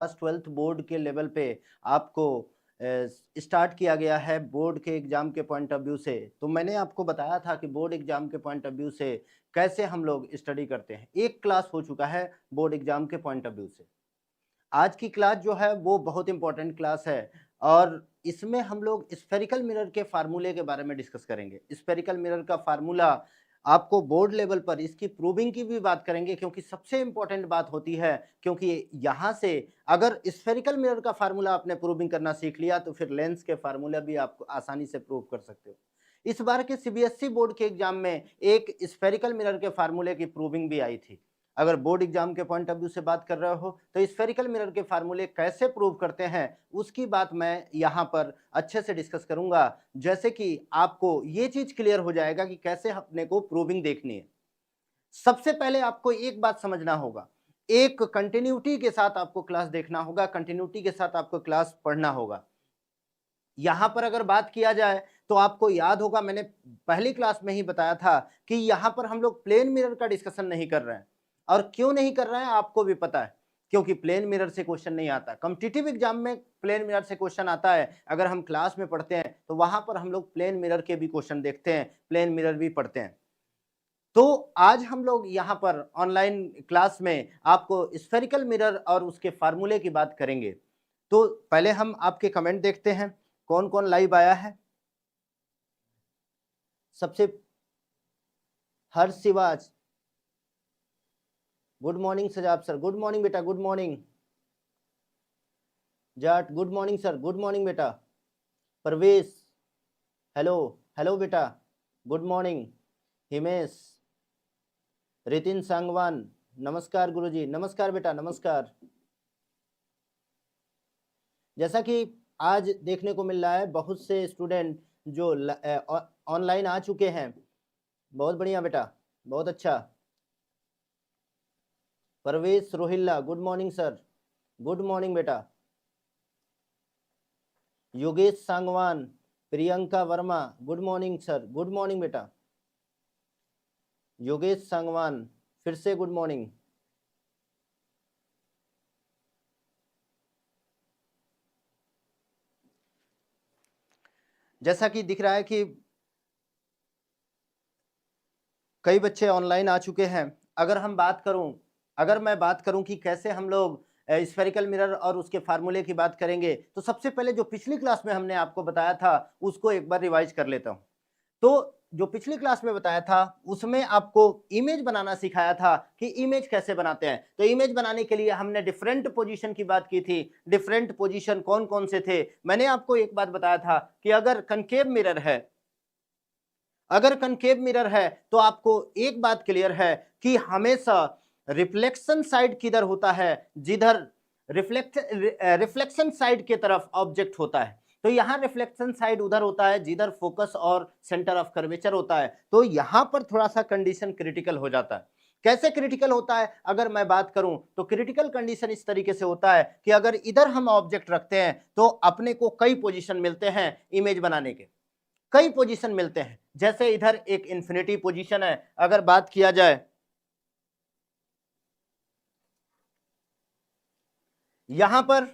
Class 12th board के level पे आपको स्टार्ट किया गया है बोर्ड के एग्जाम के पॉइंट ऑफ व्यू से। तो मैंने आपको बताया था कि बोर्ड एग्जाम के पॉइंट ऑफ व्यू से कैसे हम लोग स्टडी करते हैं। एक क्लास हो चुका है बोर्ड एग्जाम के पॉइंट ऑफ व्यू से। आज की क्लास जो है वो बहुत इंपॉर्टेंट क्लास है और इसमें हम लोग स्फेरिकल मिरर के फार्मूले के बारे में डिस्कस करेंगे। स्फेरिकल मिरर का फार्मूला आपको बोर्ड लेवल पर इसकी प्रूविंग की भी बात करेंगे, क्योंकि सबसे इंपॉर्टेंट बात होती है, क्योंकि यहाँ से अगर स्फेरिकल मिरर का फार्मूला आपने प्रूविंग करना सीख लिया तो फिर लेंस के फार्मूला भी आप आसानी से प्रूव कर सकते हो। इस बार के सीबीएसई बोर्ड के एग्जाम में एक स्फेरिकल मिरर के फार्मूले की प्रूविंग भी आई थी। अगर बोर्ड एग्जाम के पॉइंट ऑफ व्यू से बात कर रहे हो तो स्फेरिकल मिरर के फार्मूले कैसे प्रूव करते हैं उसकी बात मैं यहाँ पर अच्छे से डिस्कस करूंगा, जैसे कि आपको ये चीज क्लियर हो जाएगा कि कैसे अपने को प्रूविंग देखनी है। सबसे पहले आपको एक बात समझना होगा, एक कंटिन्यूटी के साथ आपको क्लास देखना होगा, कंटिन्यूटी के साथ आपको क्लास पढ़ना होगा। यहां पर अगर बात किया जाए तो आपको याद होगा मैंने पहली क्लास में ही बताया था कि यहां पर हम लोग प्लेन मिरर का डिस्कशन नहीं कर रहे हैं। और क्यों नहीं कर रहे हैं आपको भी पता है, क्योंकि प्लेन मिरर से क्वेश्चन नहीं आता। कॉम्पिटिटिव एग्जाम में प्लेन मिरर से क्वेश्चन आता है। अगर हम क्लास में पढ़ते हैं तो वहां पर हम लोग प्लेन मिरर के भी क्वेश्चन देखते हैं, प्लेन मिरर भी पढ़ते हैं। तो आज हम लोग यहाँ पर ऑनलाइन क्लास में आपको स्फेरिकल मिरर और उसके फार्मूले की बात करेंगे। तो पहले हम आपके कमेंट देखते हैं, कौन कौन लाइव आया है। सबसे हर्ष शिवाज, गुड मॉर्निंग सजाब सर, गुड मॉर्निंग बेटा, good morning. Jat good morning sir, good morning बेटा। परवेश हेलो, हेलो बेटा, गुड मॉर्निंग। हिमेश, रितिन सांगवान, नमस्कार गुरुजी, नमस्कार बेटा, नमस्कार। जैसा कि आज देखने को मिल रहा है बहुत से स्टूडेंट जो ऑनलाइन आ चुके हैं, बहुत बढ़िया बेटा, बहुत अच्छा। Parvesh Rohilla, good morning sir, good morning बेटा। Yogesh Sangwan, Priyanka Verma, good morning sir, good morning बेटा। योगेश सांगवान, फिर से गुड मॉर्निंग। जैसा कि दिख रहा है कि कई बच्चे ऑनलाइन आ चुके हैं। अगर मैं बात करूं कि कैसे हम लोग स्फेरिकल मिरर और उसके फार्मूले की बात करेंगे, तो सबसे पहले जो पिछली क्लास में हमने आपको बताया था उसको एक बार रिवाइज कर लेता हूं। तो जो पिछली क्लास में बताया था उसमें आपको इमेज बनाना सिखाया था कि इमेज कैसे बनाते हैं। तो इमेज बनाने के लिए हमने डिफरेंट पोजीशन की बात की थी। डिफरेंट पोजीशन कौन कौन से थे, मैंने आपको एक बात बताया था कि अगर कनकेव मिरर है, अगर कनकेव मिरर है तो आपको एक बात क्लियर है कि हमेशा रिफ्लेक्शन साइड किधर होता है, जिधर रिफ्लेक्शन साइड के तरफ ऑब्जेक्ट होता है। तो यहां रिफ्लेक्शन साइड उधर होता है जिधर फोकस और सेंटर ऑफ कर्वेचर होता है। तो यहां पर थोड़ा सा कंडीशन क्रिटिकल हो जाता है। कैसे क्रिटिकल होता है, अगर मैं बात करूं तो क्रिटिकल कंडीशन इस तरीके से होता है कि अगर इधर हम ऑब्जेक्ट रखते हैं तो अपने को कई पोजीशन मिलते हैं इमेज बनाने के, कई पोजीशन मिलते हैं। जैसे इधर एक इंफिनिटी पोजीशन है, अगर बात किया जाए यहां पर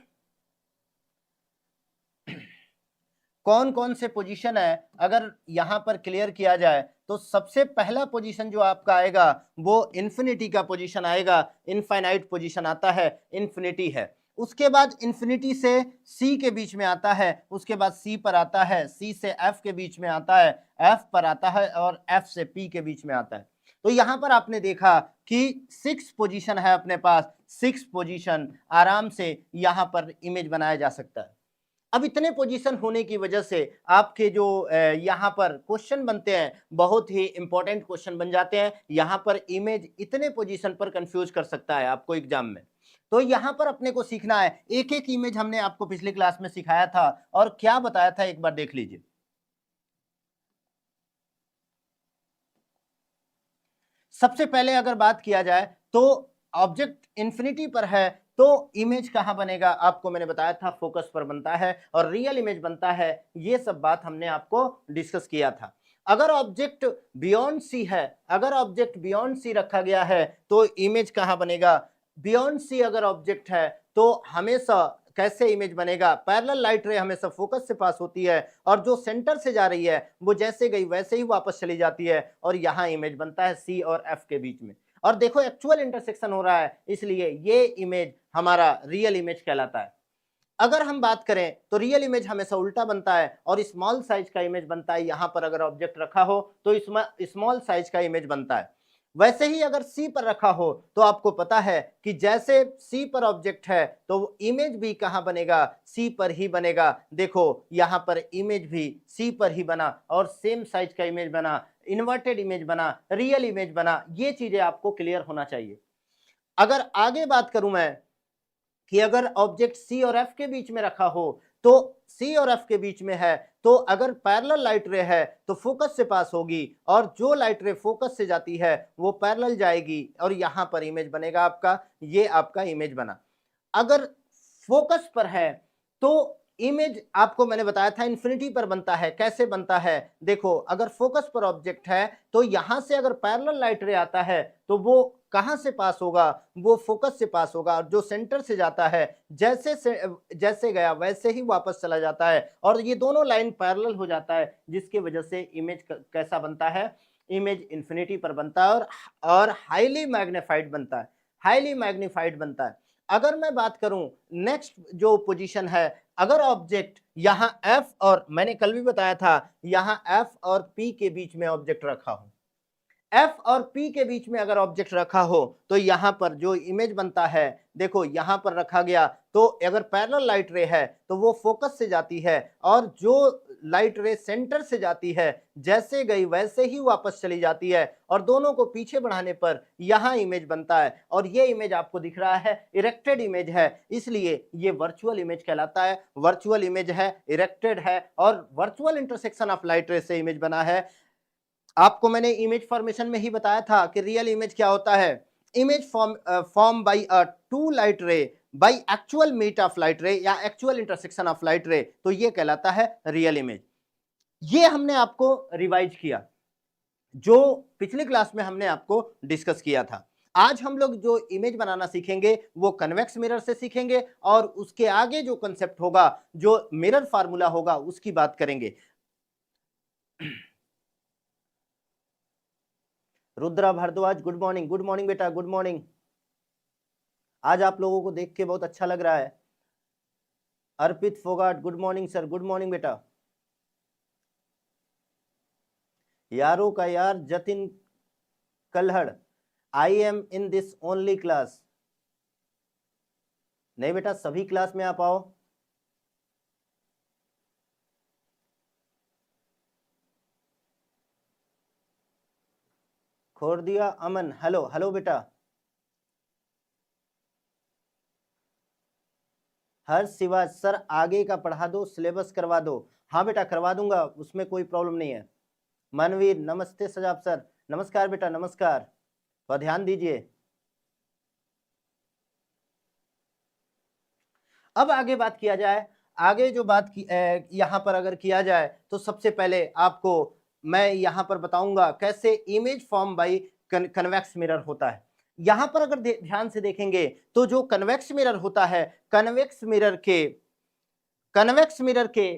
कौन कौन से पोजीशन है, अगर यहां पर क्लियर किया जाए तो सबसे पहला पोजीशन जो आपका आएगा वो इंफिनिटी का पोजीशन आएगा। इनफाइनाइट पोजीशन आता है, इंफिनिटी है। उसके बाद इंफिनिटी से सी के बीच में आता है, उसके बाद सी पर आता है, सी से एफ के बीच में आता है, एफ पर आता है और एफ से पी के बीच में आता है। तो यहां पर आपने देखा कि 6 पोजीशन है अपने पास, 6 पोजीशन आराम से यहां पर इमेज बनाया जा सकता है। अब इतने पोजीशन होने की वजह से आपके जो यहाँ पर क्वेश्चन बनते हैं बहुत ही इंपॉर्टेंट क्वेश्चन बन जाते हैं। यहाँ पर इमेज इतने पोजीशन पर कंफ्यूज कर सकता है आपको एग्जाम में। तो यहाँ पर अपने को सीखना है, एक एक इमेज हमने आपको पिछली क्लास में सिखाया था और क्या बताया था एक बार देख लीजिए। सबसे पहले अगर बात किया जाए तो ऑब्जेक्ट इंफिनिटी पर है तो इमेज कहां बनेगा, आपको मैंने बताया था फोकस पर बनता है और रियल इमेज बनता है। ये सब बात हमने आपको डिस्कस किया था। अगर ऑब्जेक्ट बियॉन्ड सी है, अगर ऑब्जेक्ट बियॉन्ड सी रखा गया है तो इमेज कहां बनेगा, बियॉन्ड सी अगर ऑब्जेक्ट है तो हमेशा कैसे इमेज बनेगा, पैरेलल लाइट रे हमेशा फोकस से पास होती है और जो सेंटर से जा रही है वो जैसे गई वैसे ही वापस चली जाती है और यहाँ इमेज बनता है सी और एफ के बीच में। और देखो एक्चुअल इंटरसेक्शन हो रहा है, इसलिए ये इमेज हमारा रियल इमेज कहलाता है। अगर हम बात करें तो रियल इमेज हमेशा उल्टा बनता है और स्मॉल साइज का इमेज बनता है। यहां पर अगर ऑब्जेक्ट रखा हो तो इसमें स्मॉल साइज का इमेज बनता है। वैसे ही अगर सी पर रखा हो तो आपको पता है कि जैसे सी पर ऑब्जेक्ट है तो इमेज भी कहां बनेगा, सी पर ही बनेगा। देखो यहां पर इमेज भी सी पर ही बना और सेम साइज का इमेज बना, इन्वर्टेड इमेज बना, रियल इमेज बना। ये चीजें आपको क्लियर होना चाहिए। अगर आगे बात करूं मैं कि अगर ऑब्जेक्ट सी और एफ के बीच में रखा हो तो सी और एफ के बीच में है तो अगर पैरेलल लाइट रे है तो फोकस से पास होगी और जो लाइट रे फोकस से जाती है वो पैरेलल जाएगी और यहां पर इमेज बनेगा आपका, ये आपका इमेज बना। अगर फोकस पर है तो इमेज आपको मैंने बताया था इन्फिनिटी पर बनता है। कैसे बनता है, देखो अगर फोकस पर ऑब्जेक्ट है तो यहां से अगर पैरेलल लाइट रे आता है तो वो कहां से पास होगा, वो फोकस से पास होगा और जो सेंटर से जाता है जैसे गया वैसे ही वापस चला जाता है और ये दोनों लाइन पैरेलल हो जाता है जिसकी वजह से इमेज कैसा बनता है, इमेज इन्फिनिटी पर बनता है और हाईली मैग्नीफाइड बनता है, हाईली मैग्नीफाइड बनता है। अगर मैं बात करूं नेक्स्ट जो पोजीशन है, अगर ऑब्जेक्ट यहां एफ और मैंने कल भी बताया था यहां एफ और पी के बीच में ऑब्जेक्ट रखा हो, एफ और पी के बीच में अगर ऑब्जेक्ट रखा हो तो यहां पर जो इमेज बनता है, देखो यहां पर रखा गया तो अगर पैरेलल लाइट रे है तो वो फोकस से जाती है और जो लाइट रे सेंटर से जाती है जैसे गई वैसे ही वापस चली जाती है और दोनों को पीछे बढ़ाने पर यहां इमेज बनता है और ये इमेज आपको दिख रहा है इरेक्टेड इमेज है, इसलिए ये वर्चुअल इमेज कहलाता है। वर्चुअल इमेज है, इरेक्टेड है और वर्चुअल इंटरसेक्शन ऑफ लाइट रे से इमेज बना है। आपको मैंने इमेज फॉर्मेशन में ही बताया था कि रियल इमेज क्या होता है, image form by a two light ray by actual meet of light ray या एक्चुअल इंटरसेक्शन ऑफ लाइट रे, तो ये कहलाता है रियल इमेज। ये हमने आपको रिवाइज किया जो पिछली क्लास में हमने आपको डिस्कस किया था। आज हम लोग जो इमेज बनाना सीखेंगे वो कन्वेक्स मिरर से सीखेंगे और उसके आगे जो कंसेप्ट होगा, जो मिरर फार्मूला होगा उसकी बात करेंगे। Rudra Bhardwaj good morning, good morning बेटा, गुड मॉर्निंग। आज आप लोगों को देख के बहुत अच्छा लग रहा है। Arpit Phogat good morning sir, good morning बेटा। यारों का यार Jatin Kalhar, I am in this only class. नहीं बेटा सभी क्लास में आप आओ। खोर दिया अमन, हेलो हेलो बेटा। हर शिवा सर आगे का पढ़ा दो, सिलेबस करवा दो। हाँ बेटा करवा दूंगा, उसमें कोई प्रॉब्लम नहीं है। मनवीर नमस्ते सजाब सर, नमस्कार बेटा नमस्कार, तो ध्यान दीजिए। अब आगे बात किया जाए, आगे जो बात की यहां पर अगर किया जाए तो सबसे पहले आपको मैं यहां पर बताऊंगा कैसे image form bye convex mirror होता है। यहां पर अगर ध्यान से देखेंगे तो जो कन्वेक्स मिरर होता है, कन्वेक्स मिरर के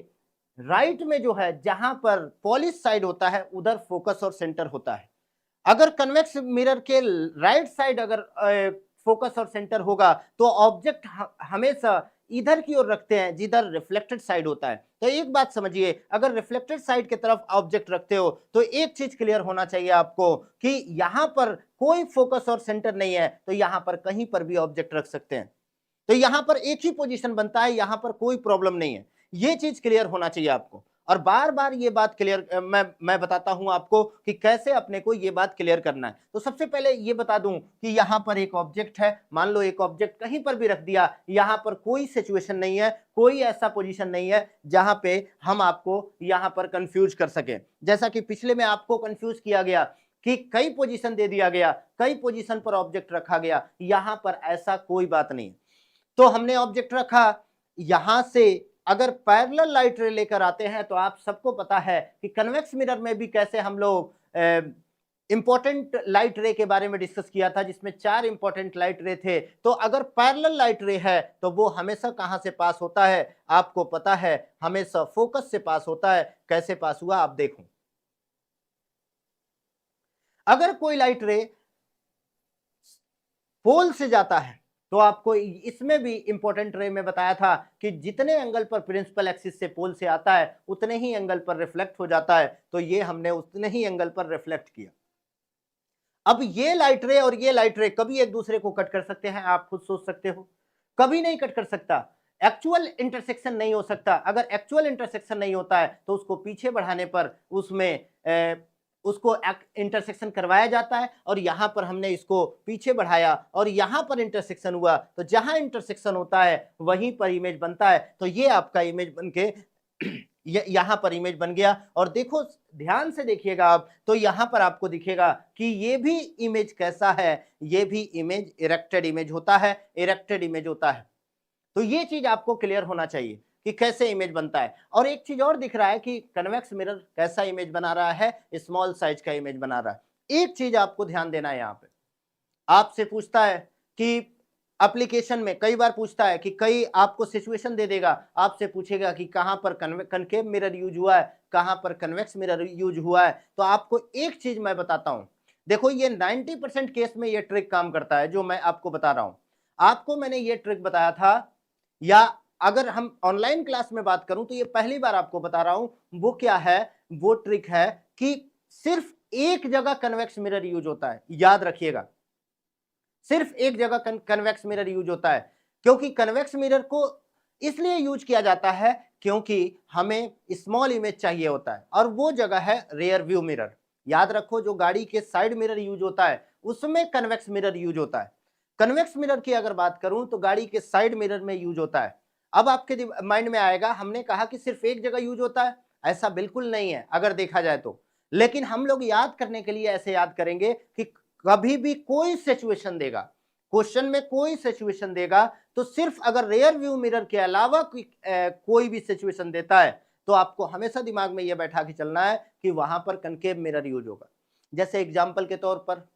राइट में जो है जहां पर पॉलिश साइड होता है उधर फोकस और सेंटर होता है। अगर कन्वेक्स मिरर के राइट साइड अगर फोकस और सेंटर होगा तो ऑब्जेक्ट हमेशा इधर की ओर रखते हैं जिधर रिफ्लेक्टेड साइड होता है। तो एक बात समझिए, अगर रिफ्लेक्टेड साइड की तरफ ऑब्जेक्ट रखते हो तो एक चीज क्लियर होना चाहिए आपको कि यहां पर कोई फोकस और सेंटर नहीं है तो यहां पर कहीं पर भी ऑब्जेक्ट रख सकते हैं, तो यहां पर एक ही पोजीशन बनता है, यहां पर कोई प्रॉब्लम नहीं है। ये चीज क्लियर होना चाहिए आपको और बार बार ये बात क्लियर मैं बताता हूं आपको कि कैसे अपने को ये बात क्लियर करना है। तो सबसे पहले ये बता दूं कि यहां पर एक ऑब्जेक्ट है, मान लो एक ऑब्जेक्ट कहीं पर भी रख दिया, यहां पर कोई सिचुएशन नहीं है, कोई ऐसा पोजीशन नहीं है जहां पे हम आपको यहां पर कंफ्यूज कर सके। जैसा कि पिछले में आपको कंफ्यूज किया गया कि कई पोजीशन दे दिया गया, कई पोजीशन पर ऑब्जेक्ट रखा गया, यहां पर ऐसा कोई बात नहीं। तो हमने ऑब्जेक्ट रखा, यहां से अगर पैरेलल लाइट रे लेकर आते हैं तो आप सबको पता है कि कन्वेक्स मिरर में भी कैसे हम लोग इंपॉर्टेंट लाइट रे के बारे में डिस्कस किया था, जिसमें 4 इंपॉर्टेंट लाइट रे थे। तो अगर पैरेलल लाइट रे है तो वो हमेशा कहां से पास होता है, आपको पता है, हमेशा फोकस से पास होता है। कैसे पास हुआ आप देखो। अगर कोई लाइट रे पोल से जाता है तो आपको इसमें भी इंपॉर्टेंट रे में बताया था कि जितने एंगल पर प्रिंसिपल एक्सिस से पोल से आता है उतने ही एंगल पर रिफ्लेक्ट हो जाता है। तो ये हमने उतने ही एंगल पर रिफ्लेक्ट किया। अब ये लाइट रे और ये लाइट रे कभी एक दूसरे को कट कर सकते हैं? आप खुद सोच सकते हो, कभी नहीं कट कर सकता। एक्चुअल इंटरसेक्शन नहीं हो सकता। अगर एक्चुअल इंटरसेक्शन नहीं होता है तो उसको पीछे बढ़ाने पर उसमें उसको इंटरसेक्शन करवाया जाता है, और यहां पर हमने इसको पीछे बढ़ाया और यहां पर इंटरसेक्शन हुआ। तो जहां इंटरसेक्शन होता है वहीं पर इमेज बनता है। तो ये आपका इमेज बनके यहां पर इमेज बन गया। और देखो, ध्यान से देखिएगा आप, तो यहां पर आपको दिखेगा कि ये भी इमेज कैसा है, ये भी इमेज इरेक्टेड इमेज होता है, इरेक्टेड इमेज होता है। तो ये चीज आपको क्लियर होना चाहिए कि कैसे इमेज बनता है। और एक चीज और दिख रहा है कि कन्वेक्स मिरर कैसा इमेज बना रहा है, स्मॉल साइज का इमेज बना रहा है। एक चीज आपको ध्यान देना है, यहां पे आपसे पूछता है कि एप्लीकेशन में कई बार पूछता है कि कई आपको सिचुएशन दे देगा, आपसे पूछेगा कि कहां पर कनकेव मिरर यूज हुआ है, कहां पर कन्वेक्स मिरर यूज हुआ है। तो आपको एक चीज मैं बताता हूं, देखो ये 90% केस में ये ट्रिक काम करता है जो मैं आपको बता रहा हूं। आपको मैंने ये ट्रिक बताया था, या अगर हम ऑनलाइन क्लास में बात करूं तो ये पहली बार आपको बता रहा हूं। वो क्या है, वो ट्रिक है कि सिर्फ एक जगह कन्वेक्स मिरर यूज होता है, याद रखिएगा। सिर्फ एक जगह कन्वेक्स मिरर यूज होता है, क्योंकि कन्वेक्स मिरर को इसलिए यूज किया जाता है क्योंकि हमें स्मॉल इमेज चाहिए होता है, और वो जगह है रियर व्यू मिरर। याद रखो, जो गाड़ी के साइड मिरर यूज होता है उसमें कन्वेक्स मिरर यूज होता है। कन्वेक्स मिरर की अगर बात करूं तो गाड़ी के साइड मिरर में यूज होता है। अब आपके माइंड में आएगा, हमने कहा कि सिर्फ एक जगह यूज होता है, ऐसा बिल्कुल नहीं है अगर देखा जाए तो। लेकिन हम लोग याद करने के लिए ऐसे याद करेंगे कि कभी भी कोई सिचुएशन देगा, क्वेश्चन में कोई सिचुएशन देगा, तो सिर्फ अगर रियर व्यू मिरर के अलावा कोई भी सिचुएशन देता है तो आपको हमेशा दिमाग में यह बैठा के चलना है कि वहां पर कनकेव मिरर यूज होगा। जैसे एग्जाम्पल के तौर पर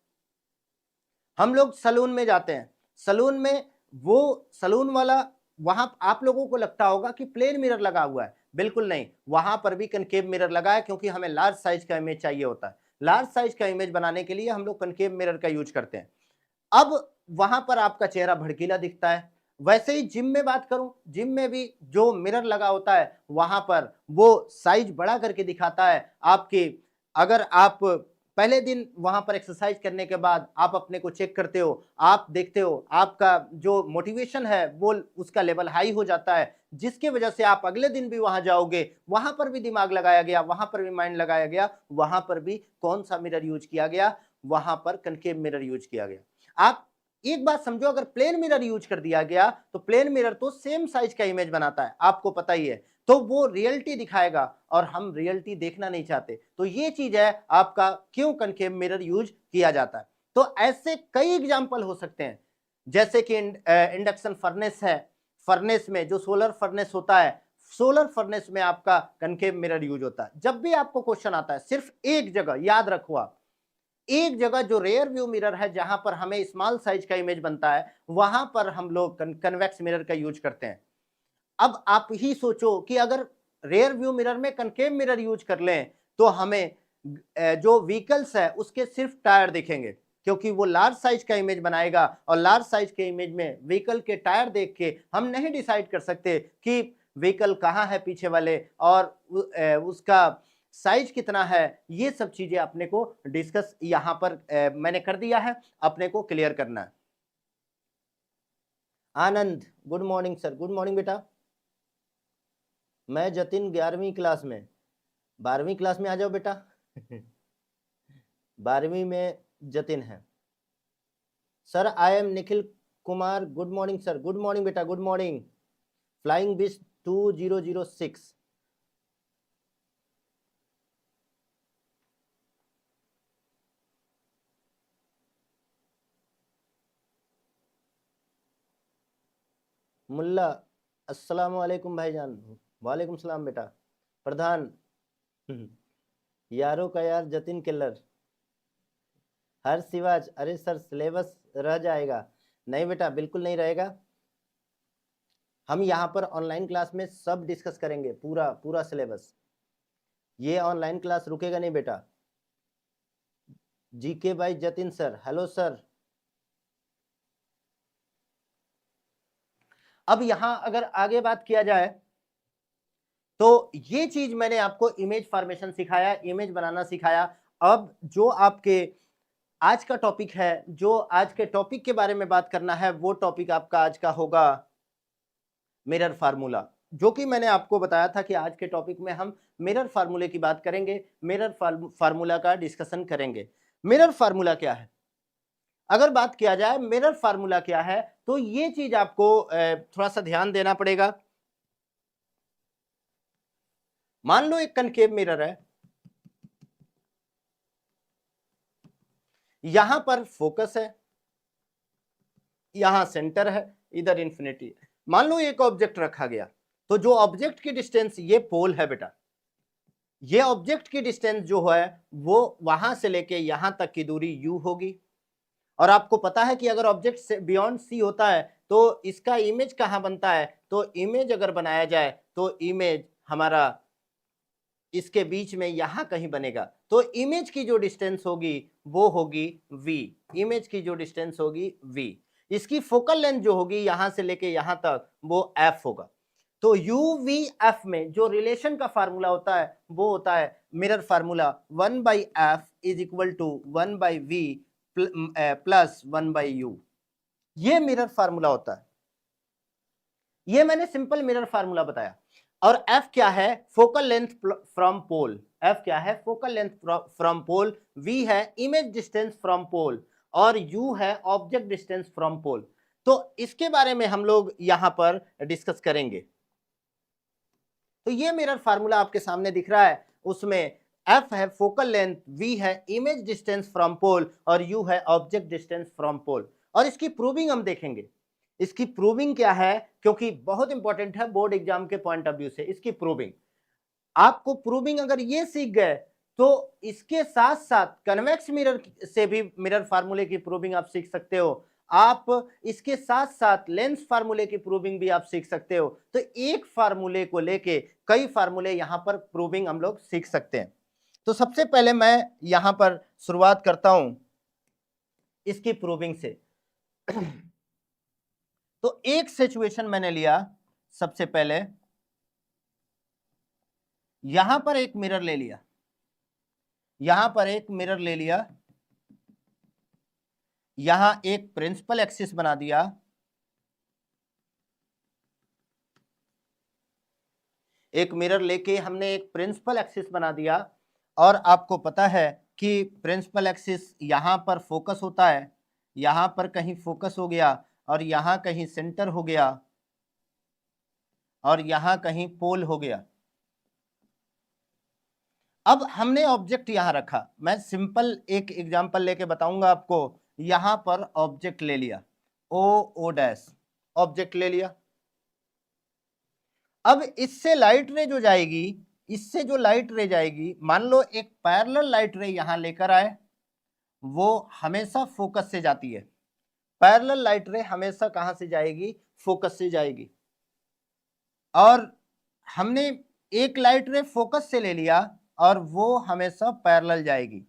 हम लोग सलून में जाते हैं, सलून में वो सलून वाला, वहां आप लोगों को लगता होगा कि प्लेन मिरर लगा हुआ है, बिल्कुल नहीं, वहां पर भी कनकेव मिरर लगा है, क्योंकि हमें लार्ज साइज का इमेज चाहिए होता है। लार्ज साइज का इमेज बनाने के लिए हम लोग कनकेव मिरर का यूज करते हैं। अब वहां पर आपका चेहरा भड़कीला दिखता है। वैसे ही जिम में बात करूं, जिम में भी जो मिरर लगा होता है वहां पर वो साइज बड़ा करके दिखाता है आपके। अगर आप पहले दिन वहां पर एक्सरसाइज करने के बाद आप अपने को चेक करते हो, आप देखते हो, आपका जो मोटिवेशन है वो उसका लेवल हाई हो जाता है, जिसकी वजह से आप अगले दिन भी वहां जाओगे, वहां पर भी दिमाग लगाया गया, वहां पर भी माइंड लगाया गया, वहां पर भी कौन सा मिरर यूज किया गया, वहां पर कनकेव मिरर यूज किया गया। आप एक बात समझो, अगर प्लेन मिरर यूज कर दिया गया तो प्लेन मिरर तो सेम साइज का इमेज बनाता है, आपको पता ही है, तो वो रियलिटी दिखाएगा, और हम रियलिटी देखना नहीं चाहते। तो ये चीज है आपका क्यों कनकेव मिरर यूज किया जाता है। तो ऐसे कई एग्जाम्पल हो सकते हैं, जैसे कि इंडक्शन फर्नेस है, फर्नेस में जो सोलर फर्नेस होता है, सोलर फर्नेस में आपका कनकेव मिरर यूज होता है। जब भी आपको क्वेश्चन आता है, सिर्फ एक जगह याद रखो आप, एक जगह जो रेयर व्यू मिरर है जहां पर हमें स्मॉल साइज का इमेज बनता है, वहां पर हम लोग कन्वेक्स मिरर का यूज करते हैं। अब आप ही सोचो कि अगर रेयर व्यू मिरर में कनकेव मिरर यूज कर लें तो हमें जो व्हीकल्स है उसके सिर्फ टायर दिखेंगे, क्योंकि वो लार्ज साइज का इमेज बनाएगा, और लार्ज साइज के इमेज में व्हीकल के टायर देख के हम नहीं डिसाइड कर सकते कि व्हीकल कहाँ है पीछे वाले, और उसका साइज कितना है। ये सब चीजें अपने को डिस्कस यहां पर मैंने कर दिया है, अपने को क्लियर करना है। Anand, good morning sir, good morning बेटा। मैं जतिन 11वीं क्लास में, 12वीं क्लास में आ जाओ बेटा। 12वीं में जतिन है। Sir I am Nikhil Kumar, good morning sir, good morning बेटा, गुड मॉर्निंग। फ्लाइंग बिस 2006। मुल्ला, अस्सलाम वालेकुम भाईजान। वालेकुम सलाम बेटा। प्रधान, यारों का यार जतिन किल्लर। हर शिवाज, अरे सर सिलेबस रह जाएगा। नहीं बेटा, बिल्कुल नहीं रहेगा। हम यहाँ पर ऑनलाइन क्लास में सब डिस्कस करेंगे, पूरा पूरा सिलेबस। ये ऑनलाइन क्लास रुकेगा नहीं बेटा। GK by Jatin sir, hello sir. अब यहां अगर आगे बात किया जाए तो ये चीज मैंने आपको इमेज फॉर्मेशन सिखाया, इमेज बनाना सिखाया। अब जो आपके आज का टॉपिक है, जो आज के टॉपिक के बारे में बात करना है, वो टॉपिक आपका आज का होगा मिरर फार्मूला। जो कि मैंने आपको बताया था कि आज के टॉपिक में हम मिरर फार्मूले की बात करेंगे, मिरर फार्मूला का डिस्कशन करेंगे। मिरर फार्मूला क्या है? अगर बात किया जाए मिरर फार्मूला क्या है, तो ये चीज आपको थोड़ा सा ध्यान देना पड़ेगा। मान लो एक कनकेव मिरर है, यहां पर फोकस है, यहां सेंटर है, इधर इंफिनिटी है। मान लो एक ऑब्जेक्ट रखा गया, तो जो ऑब्जेक्ट की डिस्टेंस, ये पोल है बेटा, ये ऑब्जेक्ट की डिस्टेंस जो है वो वहां से लेके यहां तक की दूरी u होगी। और आपको पता है कि अगर ऑब्जेक्ट से बियॉन्ड सी होता है तो इसका इमेज कहां बनता है, तो इमेज अगर बनाया जाए तो इमेज हमारा इसके बीच में यहां कहीं बनेगा। तो इमेज की जो डिस्टेंस होगी वो होगी v, इमेज की जो डिस्टेंस होगी v। इसकी फोकल लेंथ जो होगी यहां से लेके यहां तक वो f होगा। तो u v f में जो रिलेशन का फार्मूला होता है वो होता है mirror formula 1/f is equal to 1/v plus 1/u। ये मिरर फार्मूला होता है। ये मैंने सिंपल मिरर फार्मूला बताया। और f क्या है? Focal length from pole. f क्या है? Focal length from pole. v है इमेज डिस्टेंस फ्रॉम पोल और u है ऑब्जेक्ट डिस्टेंस फ्रॉम पोल। तो इसके बारे में हम लोग यहां पर डिस्कस करेंगे। तो ये मिरर फार्मूला आपके सामने दिख रहा है, उसमें f है फोकल लेंथ, v है इमेज डिस्टेंस फ्रॉम पोल और u है ऑब्जेक्ट डिस्टेंस फ्रॉम पोल। और इसकी प्रूविंग हम देखेंगे। इसकी प्रूविंग क्या है, क्योंकि बहुत इंपॉर्टेंट है बोर्ड एग्जाम के पॉइंट ऑफ व्यू से इसकी प्रूविंग। आपको प्रूविंग अगर ये सीख गए तो इसके साथ साथ कन्वेक्स मिरर से भी मिरर फार्मूले की प्रूविंग आप सीख सकते हो। आप इसके साथ साथ लेंस फार्मूले की प्रूविंग भी आप सीख सकते हो। तो एक फार्मूले को लेके कई फार्मूले यहां पर प्रूविंग हम लोग सीख सकते हैं। तो सबसे पहले मैं यहां पर शुरुआत करता हूं इसकी प्रूविंग से। तो एक सिचुएशन मैंने लिया, सबसे पहले यहां पर एक मिरर ले लिया, यहां पर एक मिरर ले लिया, यहां एक प्रिंसिपल एक्सिस बना दिया, एक मिरर लेके हमने एक प्रिंसिपल एक्सिस बना दिया। और आपको पता है कि प्रिंसिपल एक्सिस यहां पर फोकस होता है, यहां पर कहीं फोकस हो गया और यहां कहीं सेंटर हो गया और यहां कहीं पोल हो गया। अब हमने ऑब्जेक्ट यहां रखा, मैं सिंपल एक एग्जांपल लेके बताऊंगा आपको। यहां पर ऑब्जेक्ट ले लिया, ओ डैश ऑब्जेक्ट ले लिया। अब इससे लाइट रे जो जाएगी, इससे जो लाइट रे जाएगी, मान लो एक पैरेलल लाइट रे यहां लेकर आए, वो हमेशा फोकस से जाती है। पैरेलल लाइट रे हमेशा कहां से जाएगी? फोकस से जाएगी। और हमने एक लाइट रे फोकस से ले लिया और वो हमेशा पैरेलल जाएगी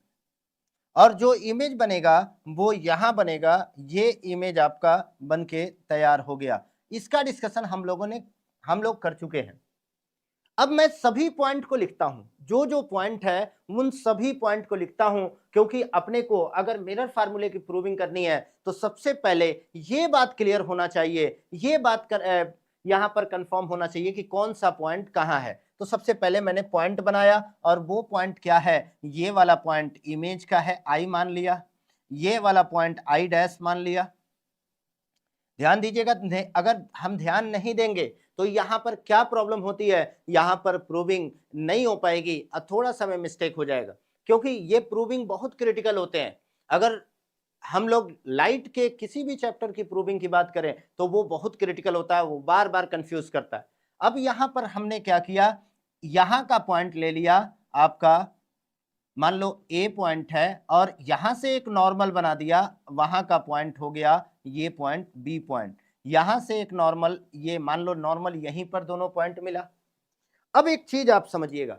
और जो इमेज बनेगा वो यहां बनेगा। ये इमेज आपका बनके तैयार हो गया। इसका डिस्कशन हम लोग कर चुके हैं। अब मैं सभी पॉइंट को लिखता हूं, जो जो पॉइंट है उन सभी पॉइंट को लिखता हूं, क्योंकि अपने को अगर मिरर फार्मूले की प्रूविंग करनी है तो सबसे पहले ये बात क्लियर होना चाहिए, ये बात यहां पर कंफर्म होना चाहिए कि कौन सा पॉइंट कहां है। तो सबसे पहले मैंने पॉइंट बनाया और वो पॉइंट क्या है? ये वाला पॉइंट इमेज का है, आई मान लिया। ये वाला पॉइंट आई डैश मान लिया। ध्यान दीजिएगा, अगर हम ध्यान नहीं देंगे तो यहां पर क्या प्रॉब्लम होती है, यहां पर प्रूविंग नहीं हो पाएगी और थोड़ा सा में मिस्टेक हो जाएगा, क्योंकि ये प्रूविंग बहुत क्रिटिकल होते हैं। अगर हम लोग लाइट के किसी भी चैप्टर की प्रूविंग की बात करें तो वो बहुत क्रिटिकल होता है, वो बार बार कंफ्यूज करता है। अब यहां पर हमने क्या किया, यहां का पॉइंट ले लिया आपका मान लो ए पॉइंट है और यहां से एक नॉर्मल बना दिया, वहां का पॉइंट हो गया ये पॉइंट बी पॉइंट, यहां से एक नॉर्मल, ये मान लो नॉर्मल यहीं पर दोनों पॉइंट मिला। अब एक चीज आप समझिएगा,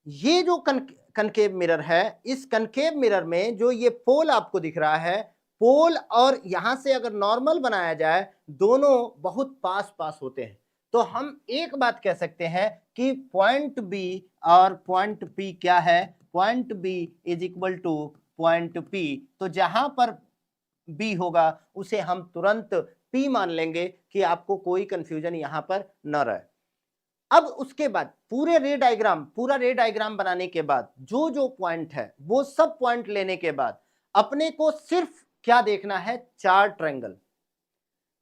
ये जो कनकेव मिरर है, इस कनकेव मिरर में जो ये पोल आपको दिख रहा है, पोल और यहां से अगर नॉर्मल बनाया जाए, दोनों बहुत पास पास होते हैं। तो हम एक बात कह सकते हैं कि पॉइंट बी और पॉइंट पी क्या है, point B is equal to point P. तो जहां पर बी होगा उसे हम तुरंत पी मान लेंगे कि आपको कोई कंफ्यूजन यहां पर न रहे। अब उसके बाद पूरा रे डायग्राम बनाने के बाद जो जो पॉइंट है वो सब पॉइंट लेने के बाद अपने को सिर्फ क्या देखना है, चार ट्रायंगल।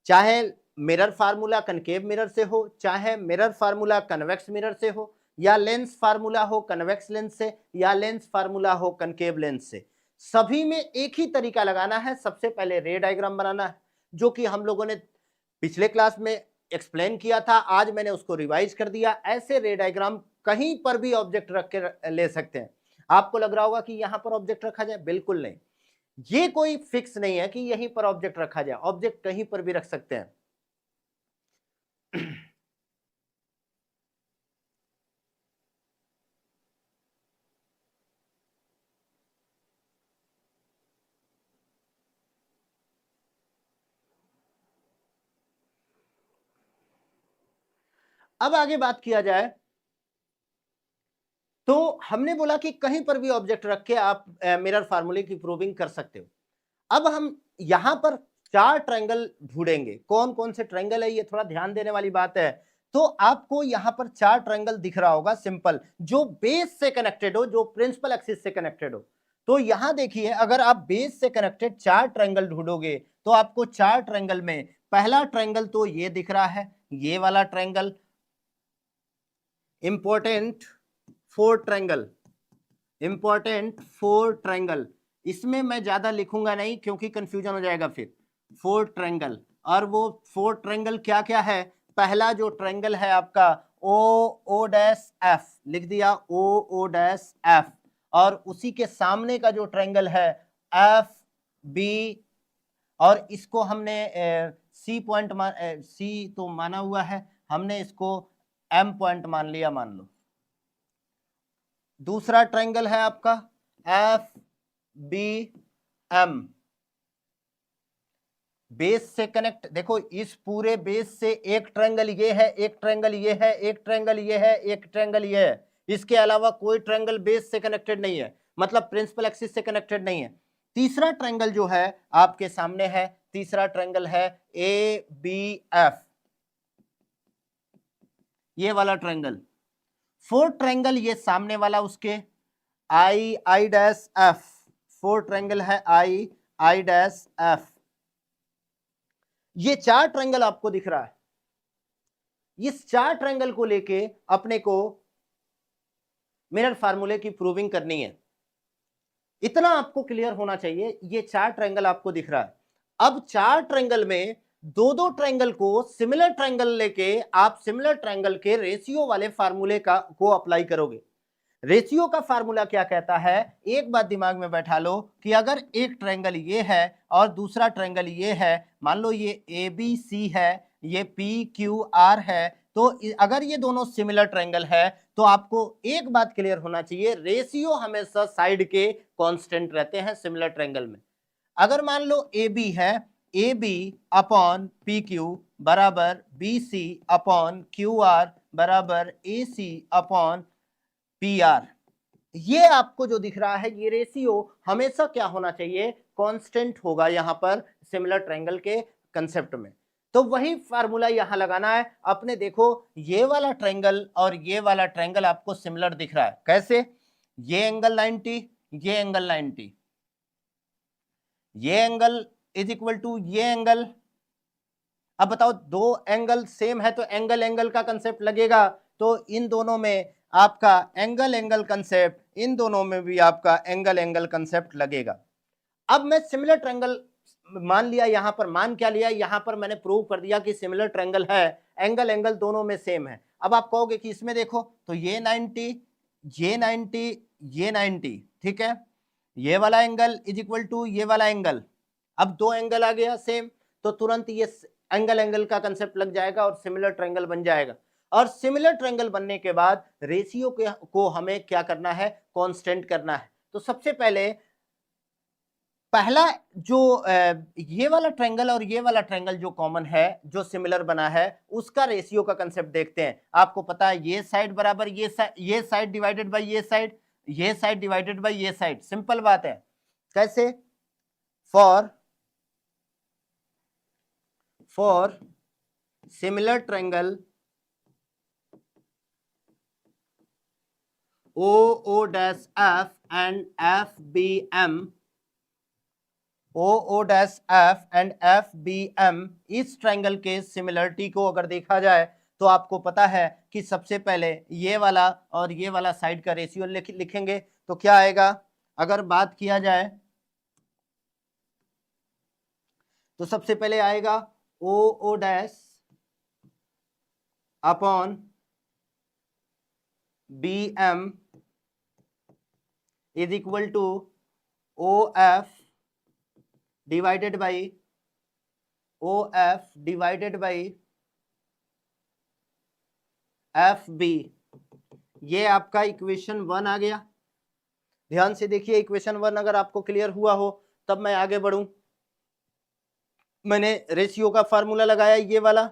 चाहे मिरर फार्मूला कनकेव मिरर से हो, चाहे मिरर फार्मूला कन्वेक्स मिरर से हो, या लेंस फार्मूला हो कन्वेक्स लेंस से, या लेंस फार्मूला हो कनकेव लेंस से, सभी में एक ही तरीका लगाना है। सबसे पहले रे डायग्राम बनाना है, जो कि हम लोगों ने पिछले क्लास में एक्सप्लेन किया था, आज मैंने उसको रिवाइज कर दिया। ऐसे रे डायग्राम कहीं पर भी ऑब्जेक्ट रख के ले सकते हैं। आपको लग रहा होगा कि यहां पर ऑब्जेक्ट रखा जाए, बिल्कुल नहीं, ये कोई फिक्स नहीं है कि यहीं पर ऑब्जेक्ट रखा जाए, ऑब्जेक्ट कहीं पर भी रख सकते हैं। अब आगे बात किया जाए तो हमने बोला कि कहीं पर भी ऑब्जेक्ट रख के आप मिरर फार्मूले की प्रूविंग कर सकते हो। अब हम यहां पर चार ट्रायंगल ढूंढेंगे। कौन कौन से ट्रायंगल है, ये थोड़ा ध्यान देने वाली बात है। तो आपको यहां पर चार ट्रायंगल दिख रहा होगा सिंपल, जो बेस से कनेक्टेड हो, जो प्रिंसिपल एक्सिस से कनेक्टेड हो। तो यहां देखिए, अगर आप बेस से कनेक्टेड चार ट्रायंगल ढूंढोगे तो आपको चार ट्रायंगल में पहला ट्रायंगल तो ये दिख रहा है, ये वाला triangle, important four triangle, important four triangle. इसमें मैं ज्यादा लिखूंगा नहीं क्योंकि कंफ्यूजन हो जाएगा फिर। फोर ट्रायंगल, और वो फोर ट्रायंगल क्या क्या है, पहला जो ट्रायंगल है आपका ओ ओ डैश एफ, लिख दिया ओ ओ डैश एफ, और उसी के सामने का जो ट्रायंगल है एफ बी, और इसको हमने सी पॉइंट सी तो माना हुआ है, हमने इसको एम पॉइंट मान लिया, मान लो। दूसरा ट्रायंगल है आपका एफ बी एम, बेस से कनेक्ट, देखो इस पूरे बेस से एक ट्रायंगल ये है, एक ट्रायंगल ये है, एक ट्रायंगल ये है, एक ट्रायंगल ये है, इसके अलावा कोई ट्रायंगल बेस से कनेक्टेड नहीं है, मतलब प्रिंसिपल एक्सिस से कनेक्टेड नहीं है। तीसरा ट्रायंगल जो है आपके सामने है, तीसरा ट्रायंगल है ए बी एफ, ये वाला ट्रायंगल। फोर्थ ट्रायंगल ये सामने वाला उसके I I dash F, fourth triangle है आई आई डैश एफ। ये चार ट्रायंगल आपको दिख रहा है, इस चार ट्रायंगल को लेके अपने को मिरर फार्मूले की प्रूविंग करनी है। इतना आपको क्लियर होना चाहिए, ये चार ट्रायंगल आपको दिख रहा है। अब चार ट्रायंगल में दो दो ट्रायंगल को सिमिलर ट्रायंगल लेके आप सिमिलर ट्रायंगल के रेशियो वाले फार्मूले को अप्लाई करोगे। रेशियो का फार्मूला क्या कहता है, एक बात दिमाग में बैठा लो कि अगर एक ट्रायंगल ये है और दूसरा ट्रायंगल ये है, मान लो ये ए बी सी है, ये पी क्यू आर है, तो अगर ये दोनों सिमिलर ट्रायंगल है तो आपको एक बात क्लियर होना चाहिए, रेशियो हमेशा साइड के कांस्टेंट रहते हैं सिमिलर ट्रायंगल में। अगर मान लो ए बी है, A B upon P Q बराबर B C upon Q R बराबर A C upon P R, ये आपको जो दिख रहा है ये रेशियो हमेशा क्या होना चाहिए, कांस्टेंट होगा यहां पर सिमिलर ट्रायंगल के कंसेप्ट में। तो वही फार्मूला यहां लगाना है अपने। देखो ये वाला ट्रायंगल और ये वाला ट्रायंगल आपको सिमिलर दिख रहा है, कैसे, ये एंगल 90, ये एंगल 90, ये एंगल इज इक्वल टू ये एंगल। अब बताओ दो एंगल सेम है तो एंगल एंगल का कंसेप्ट लगेगा, तो इन दोनों में आपका एंगल एंगल कंसेप्ट, इन दोनों में भी आपका एंगल एंगल कंसेप्ट लगेगा। अब मैं सिमिलर ट्रायंगल मान लिया, यहां पर मान क्या लिया, यहां पर मैंने प्रूव कर दिया कि सिमिलर ट्रायंगल है, एंगल एंगल दोनों में सेम है। अब आप कहोगे कि इसमें देखो तो ये 90, ये 90, ये 90, ठीक है, ये वाला एंगल इज इक्वल टू ये वाला एंगल। अब दो एंगल आ गया सेम, तो तुरंत ये एंगल एंगल का कंसेप्ट लग जाएगा और सिमिलर ट्रायंगल बन जाएगा। और सिमिलर ट्रायंगल बनने के बाद रेशियो को हमें क्या करना है, कांस्टेंट करना है। तो सबसे पहले पहला जो ये वाला ट्रायंगल और ये वाला ट्रायंगल जो कॉमन है, जो सिमिलर बना है, उसका रेशियो का कंसेप्ट देखते हैं। आपको पता है ये साइड बराबर ये साइड डिवाइडेड बाय ये साइड डिवाइडेड बाय ये साइड। सिंपल बात है। कैसे? For similar triangle OO-F and FBM, OO-F and FBM, इस ट्रायंगल के सिमिलरिटी को अगर देखा जाए तो आपको पता है कि सबसे पहले ये वाला और ये वाला साइड का रेशियो लिखेंगे। तो क्या आएगा? अगर बात किया जाए तो सबसे पहले आएगा OO- upon BM is equal to OF divided by FB। ये आपका इक्वेशन 1 आ गया। ध्यान से देखिए, इक्वेशन 1 अगर आपको क्लियर हुआ हो तब मैं आगे बढ़ूं। मैंने रेशियो का फार्मूला लगाया, ये वाला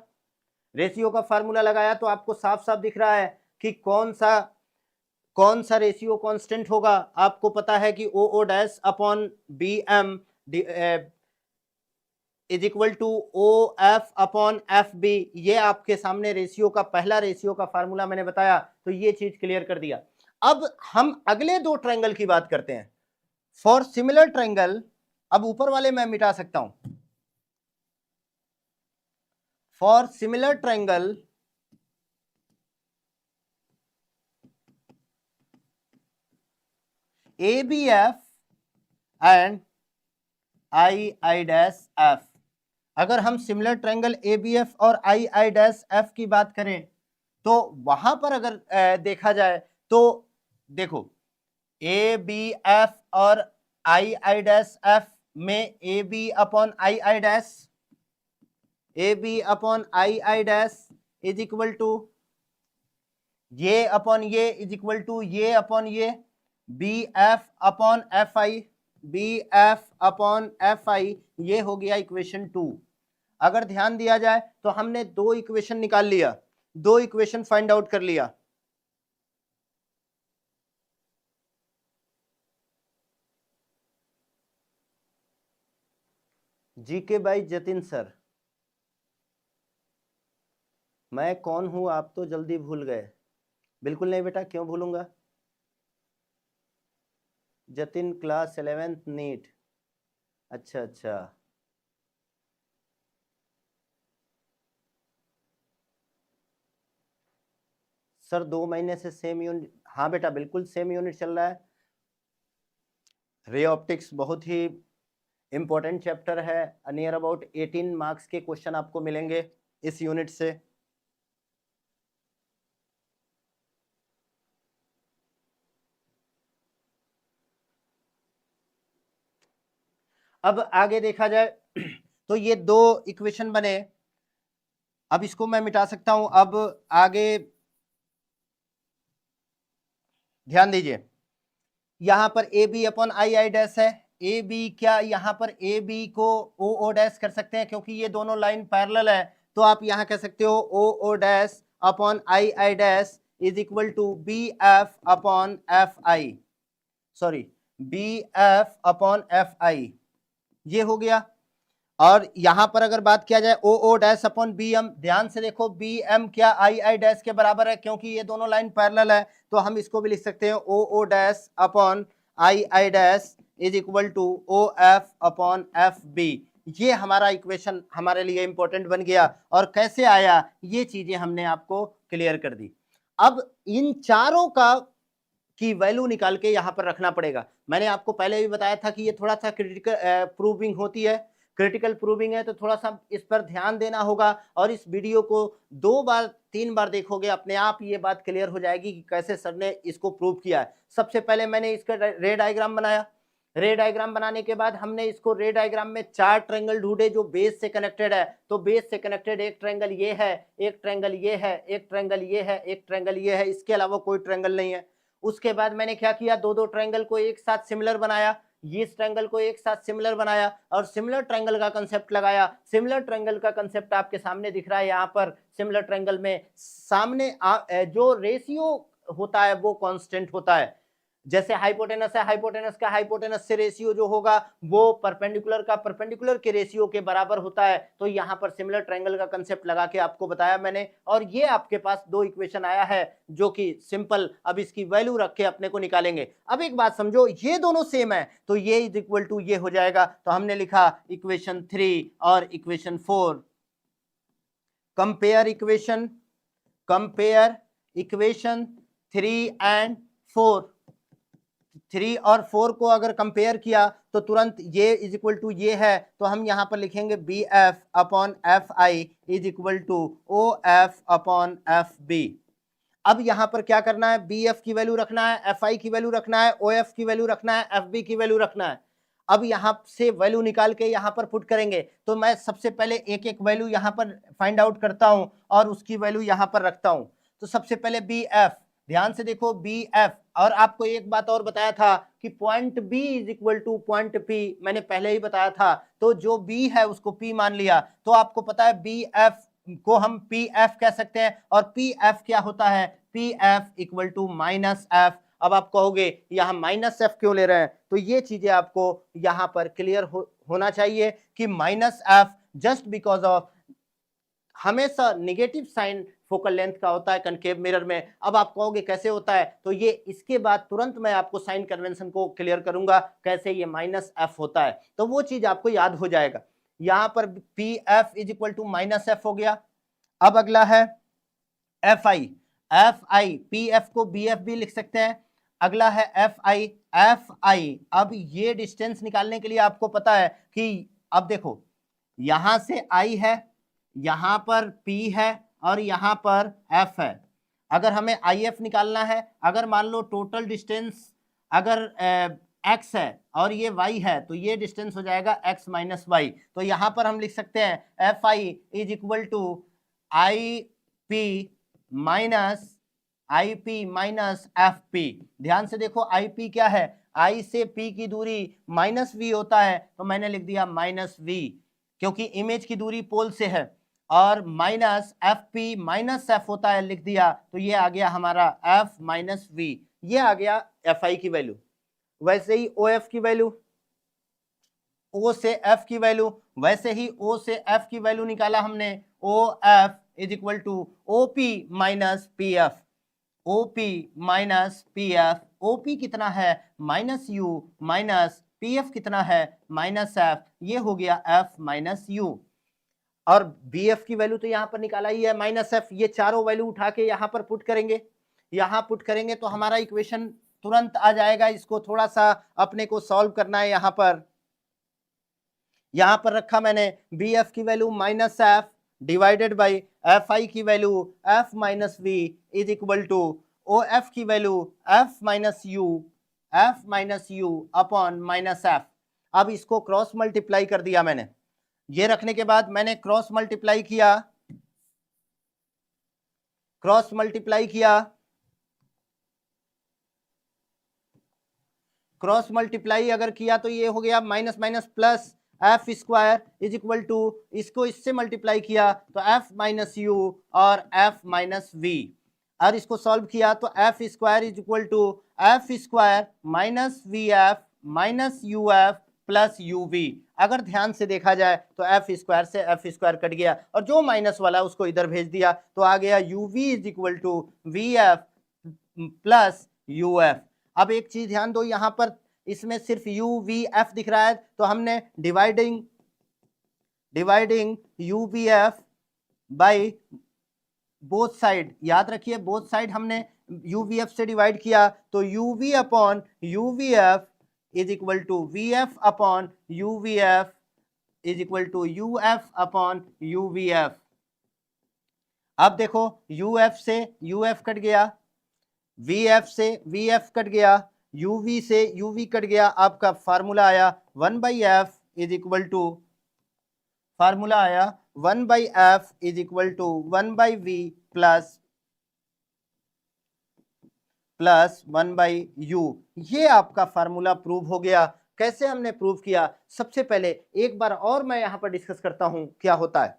रेशियो का फार्मूला लगाया, तो आपको साफ साफ दिख रहा है कि कौन सा रेशियो कांस्टेंट होगा। आपको पता है कि OO- upon BM is equal to OF upon FB। ये आपके सामने रेशियो का पहला रेशियो का फार्मूला मैंने बताया, तो ये चीज क्लियर कर दिया। अब हम अगले दो ट्रायंगल की बात करते हैं। फॉर सिमिलर ट्रायंगल, अब ऊपर वाले मैं मिटा सकता हूं। For similar triangle ABF and II-F, अगर हम सिमिलर ट्रायंगल ABF और II-F की बात करें तो वहां पर अगर देखा जाए तो देखो, ABF और II-F में AB upon II- is equal to ये अपॉन ये इज इक्वल टू ये अपॉन ये BF अपॉन FI, ये हो गया इक्वेशन 2। अगर ध्यान दिया जाए तो हमने दो इक्वेशन निकाल लिया, दो इक्वेशन फाइंड आउट कर लिया। जीके बाई जतिन सर, मैं कौन हूं आप तो जल्दी भूल गए। बिल्कुल नहीं बेटा, क्यों भूलूंगा। जतिन क्लास 11th नीट, अच्छा अच्छा। सर 2 महीने से सेम यूनिट, हाँ बेटा बिल्कुल सेम यूनिट चल रहा है। रे ऑप्टिक्स बहुत ही इंपॉर्टेंट चैप्टर है। नियर अबाउट 18 मार्क्स के क्वेश्चन आपको मिलेंगे इस यूनिट से। अब आगे देखा जाए तो ये दो इक्वेशन बने। अब इसको मैं मिटा सकता हूं। अब आगे ध्यान दीजिए, यहां पर AB अपॉन II- है। AB क्या, यहां पर AB को OO- कर सकते हैं क्योंकि ये दोनों लाइन पैरेलल है। तो आप यहां कह सकते हो OO- upon II- is equal to BF upon FI, sorry BF upon FI, ये हो गया। और यहां पर अगर बात किया जाए OO- अपॉन BM, ध्यान से देखो BM क्या II- के बराबर है क्योंकि ये दोनों लाइन पैरेलल है। तो हम इसको भी लिख सकते हैं OO- upon II- is equal to OF upon FB। ये हमारा इक्वेशन हमारे लिए इंपॉर्टेंट बन गया। और कैसे आया ये चीजें हमने आपको क्लियर कर दी। अब इन चारों का की वैल्यू निकाल के यहां पर रखना पड़ेगा। मैंने आपको पहले भी बताया था कि ये थोड़ा सा क्रिटिकल प्रूविंग होती है, क्रिटिकल प्रूविंग है, तो थोड़ा सा इस पर ध्यान देना होगा। और इस वीडियो को 2 बार 3 बार देखोगे अपने आप ये बात क्लियर हो जाएगी कि कैसे सर ने इसको प्रूव किया है। सबसे पहले मैंने इसका रे डायग्राम बनाया। रे डायग्राम बनाने के बाद हमने इसको रे डायग्राम में 4 ट्रायंगल ढूंढे जो बेस से कनेक्टेड है। तो बेस से कनेक्टेड एक ट्रायंगल ये है, एक ट्रायंगल ये है, एक ट्रायंगल ये है, एक ट्रायंगल ये है, इसके अलावा कोई ट्रायंगल नहीं है। उसके बाद मैंने क्या किया, दो ट्रायंगल को एक साथ सिमिलर बनाया, इस ट्रायंगल को एक साथ सिमिलर बनाया और सिमिलर ट्रायंगल का कंसेप्ट लगाया। सिमिलर ट्रायंगल का कंसेप्ट आपके सामने दिख रहा है यहाँ पर। सिमिलर ट्रायंगल में सामने जो रेशियो होता है वो कांस्टेंट होता है। जैसे हाइपोटेनस है, हाइपोटेनस का हाइपोटेनस से रेशियो जो होगा वो परपेंडिकुलर का परपेंडिकुलर के रेशियो के बराबर होता है। तो यहाँ पर सिमिलर ट्रायंगल का कंसेप्ट लगा के आपको बताया मैंने, और ये आपके पास 2 इक्वेशन आया है जो कि सिंपल अब इसकी वैल्यू रख के अपने को निकालेंगे। अब एक बात समझो, ये दोनों सेम है तो ये इज इक्वल टू ये हो जाएगा। तो हमने लिखा इक्वेशन 3 और इक्वेशन 4। Compare equation 3 and 4। 3 और 4 को अगर कंपेयर किया तो तुरंत ये इज इक्वल टू ये है, तो हम यहां पर लिखेंगे B F upon F I is equal to O F upon F B. अब यहां पर क्या करना है, बी एफ की वैल्यू रखना है, एफ आई की वैल्यू रखना है, ओ एफ की वैल्यू रखना है, एफ बी की वैल्यू रखना है। अब यहां से वैल्यू निकाल के यहां पर पुट करेंगे। तो मैं सबसे पहले एक एक वैल्यू यहां पर फाइंड आउट करता हूं और उसकी वैल्यू यहां पर रखता हूं। तो सबसे पहले बी एफ, ध्यान से देखो बी एफ, और आपको एक बात और बताया था कि point B is equal to point P, मैंने पहले ही बताया था। तो जो बी है उसको पी मान लिया, तो आपको पता है बी एफ को हम पी एफ कह सकते हैं, और पी एफ क्या होता है, P F equal to minus F. अब आप कहोगे यहाँ माइनस एफ क्यों ले रहे हैं, तो ये चीजें आपको यहाँ पर क्लियर होना चाहिए कि minus F just because of हमेशा नेगेटिव साइन फोकल लेंथ का होता है कनकेव मिरर में। अब आप कहोगे कैसे होता है, तो ये इसके बाद तुरंत मैं आपको साइन कन्वेंशन को क्लियर करूंगा कैसे ये माइनस एफ होता है, तो वो चीज आपको याद हो जाएगा। यहां पर P F is equal to minus F हो गया। अब अगला है एफ आई, पी एफ को बी एफ भी लिख सकते हैं। अगला है एफ आई। अब ये डिस्टेंस निकालने के लिए आपको पता है कि अब देखो यहां से आई है, यहां पर P है और यहां पर F है। अगर हमें IF निकालना है, अगर मान लो टोटल डिस्टेंस अगर X है और ये Y है, तो ये डिस्टेंस हो जाएगा X माइनस वाई। तो यहां पर हम लिख सकते हैं FI is equal to IP minus FP। ध्यान से देखो IP क्या है, I से P की दूरी माइनस V होता है, तो मैंने लिख दिया माइनस V, क्योंकि इमेज की दूरी पोल से है, और minus F P minus F होता है, लिख दिया। तो ये आ गया हमारा एफ माइनस वी, ये आ गया एफ आई की वैल्यू। वैसे ही ओ एफ की वैल्यू, ओ से एफ की वैल्यू, वैसे ही ओ से एफ की वैल्यू निकाला हमने, O F is equal to O P minus P F, O P minus P F. O P कितना है minus U, minus P F कितना है माइनस एफ, ये हो गया एफ माइनस यू। और बी एफ की वैल्यू तो यहां पर निकाला ही है माइनस एफ। ये चारों वैल्यू उठा के यहां पर पुट करेंगे, यहां पुट करेंगे तो हमारा इक्वेशन तुरंत आ जाएगा। इसको थोड़ा सा अपने को सॉल्व करना है। यहां पर रखा मैंने बी एफ की value minus F divided by F I की value F minus V is equal to O F की value F minus U upon minus F. अब इसको क्रॉस मल्टीप्लाई कर दिया मैंने। ये रखने के बाद मैंने क्रॉस मल्टीप्लाई अगर किया तो ये हो गया minus minus plus f square is equal to, इसको इससे मल्टीप्लाई किया तो एफ माइनस यू और एफ माइनस वी, और इसको सॉल्व किया तो f square is equal to f square minus v f minus u f plus u v. अगर ध्यान से देखा जाए तो एफ स्क्वायर से एफ स्क्वायर कट गया और जो माइनस वाला उसको इधर भेज दिया, तो आ गया u v is equal to v f plus u f. अब एक चीज ध्यान दो, यहां पर इसमें सिर्फ यू वी एफ दिख रहा है, तो हमने dividing u v f by both side, याद रखिए बोथ साइड हमने यू वी एफ से डिवाइड किया, तो u v upon u v f is equal to v f upon u v f is equal to u f upon u v f. अब देखो u f से u f cut गया, v f से v f cut गया, u v से u v cut गया, आपका formula आया 1/f is equal to, formula आया 1/f is equal to 1/v plus 1/u। ये आपका फार्मूला प्रूव हो गया। कैसे हमने प्रूव किया, सबसे पहले एक बार और मैं यहां पर डिस्कस करता हूं क्या होता है।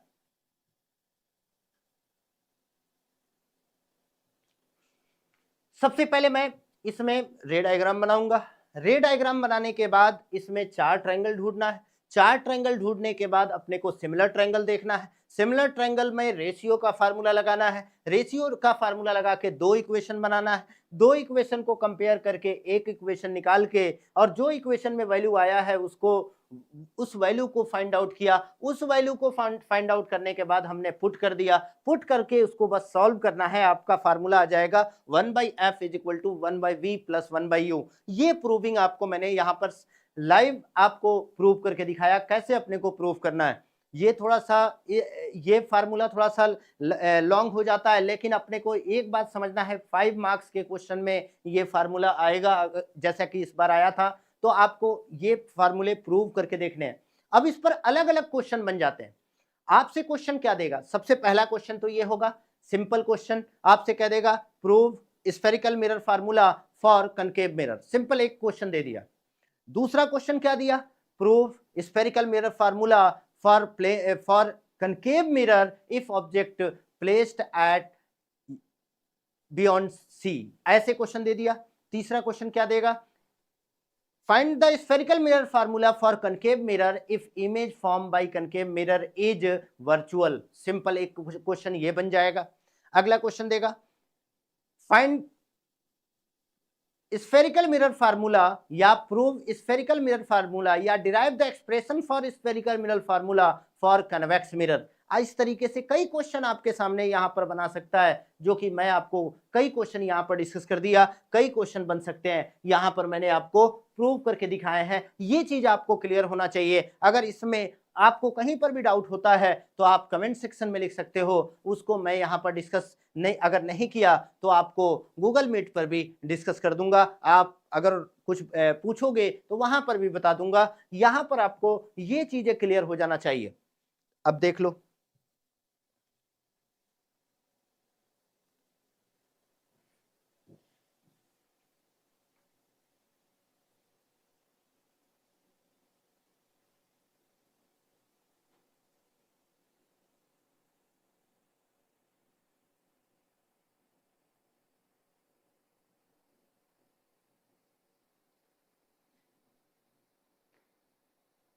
सबसे पहले मैं इसमें रे डायग्राम बनाऊंगा। रे डायग्राम बनाने के बाद इसमें चार ट्रायंगल ढूंढना है। चार ट्रायंगल ढूंढने के बाद अपने को सिमिलर ट्रायंगल देखना है। सिमिलर ट्रायंगल में रेशियो का फार्मूला लगाना है। रेशियो का फार्मूला लगा के दो इक्वेशन बनाना है। दो इक्वेशन को कंपेयर करके एक इक्वेशन निकाल के, और जो इक्वेशन में वैल्यू आया है उसको, उस वैल्यू को फाइंड आउट किया। उस वैल्यू को फाइंड आउट करने के बाद हमने पुट कर दिया। पुट करके उसको बस सॉल्व करना है। आपका फार्मूला आ जाएगा 1/f is equal to 1/v plus 1/u। ये प्रूविंग आपको मैंने यहाँ पर लाइव आपको प्रूव करके दिखाया कैसे अपने को प्रूव करना है। ये थोड़ा सा ये फार्मूला थोड़ा सा लॉन्ग हो जाता है, लेकिन अपने को एक बात समझना है, 5 मार्क्स के क्वेश्चन में ये फार्मूला आएगा, जैसा कि इस बार आया था। तो आपको ये फार्मूले प्रूव करके देखने हैं। अब इस पर अलग अलग क्वेश्चन बन जाते हैं। आपसे क्वेश्चन क्या देगा, सबसे पहला क्वेश्चन तो ये होगा सिंपल क्वेश्चन। आपसे कह देगा prove spherical mirror formula for concave mirror, simple एक क्वेश्चन दे दिया। दूसरा क्वेश्चन क्या दिया, prove spherical mirror formula for concave mirror if object placed at beyond C, ऐसे क्वेश्चन दे दिया। तीसरा क्वेश्चन क्या देगा, find the spherical mirror formula for concave mirror if image form by concave mirror is virtual, simple एक question ये बन जाएगा। अगला क्वेश्चन देगा फाइंड स्फेरिकल मिरर फार्मूला या प्रूव स्फेरिकल मिरर फार्मूला या derive the expression for spherical mirror formula for convex mirror. इस तरीके से कई क्वेश्चन आपके सामने यहां पर बना सकता है, जो कि मैं आपको कई क्वेश्चन यहां पर डिस्कस कर दिया। कई क्वेश्चन बन सकते हैं, यहां पर मैंने आपको प्रूव करके दिखाए हैं। ये चीज आपको क्लियर होना चाहिए। अगर इसमें आपको कहीं पर भी डाउट होता है तो आप कमेंट सेक्शन में लिख सकते हो, उसको मैं यहाँ पर डिस्कस नहीं, अगर नहीं किया तो आपको गूगल मीट पर भी डिस्कस कर दूंगा। आप अगर कुछ पूछोगे तो वहां पर भी बता दूंगा। यहाँ पर आपको ये चीजें क्लियर हो जाना चाहिए। अब देख लो,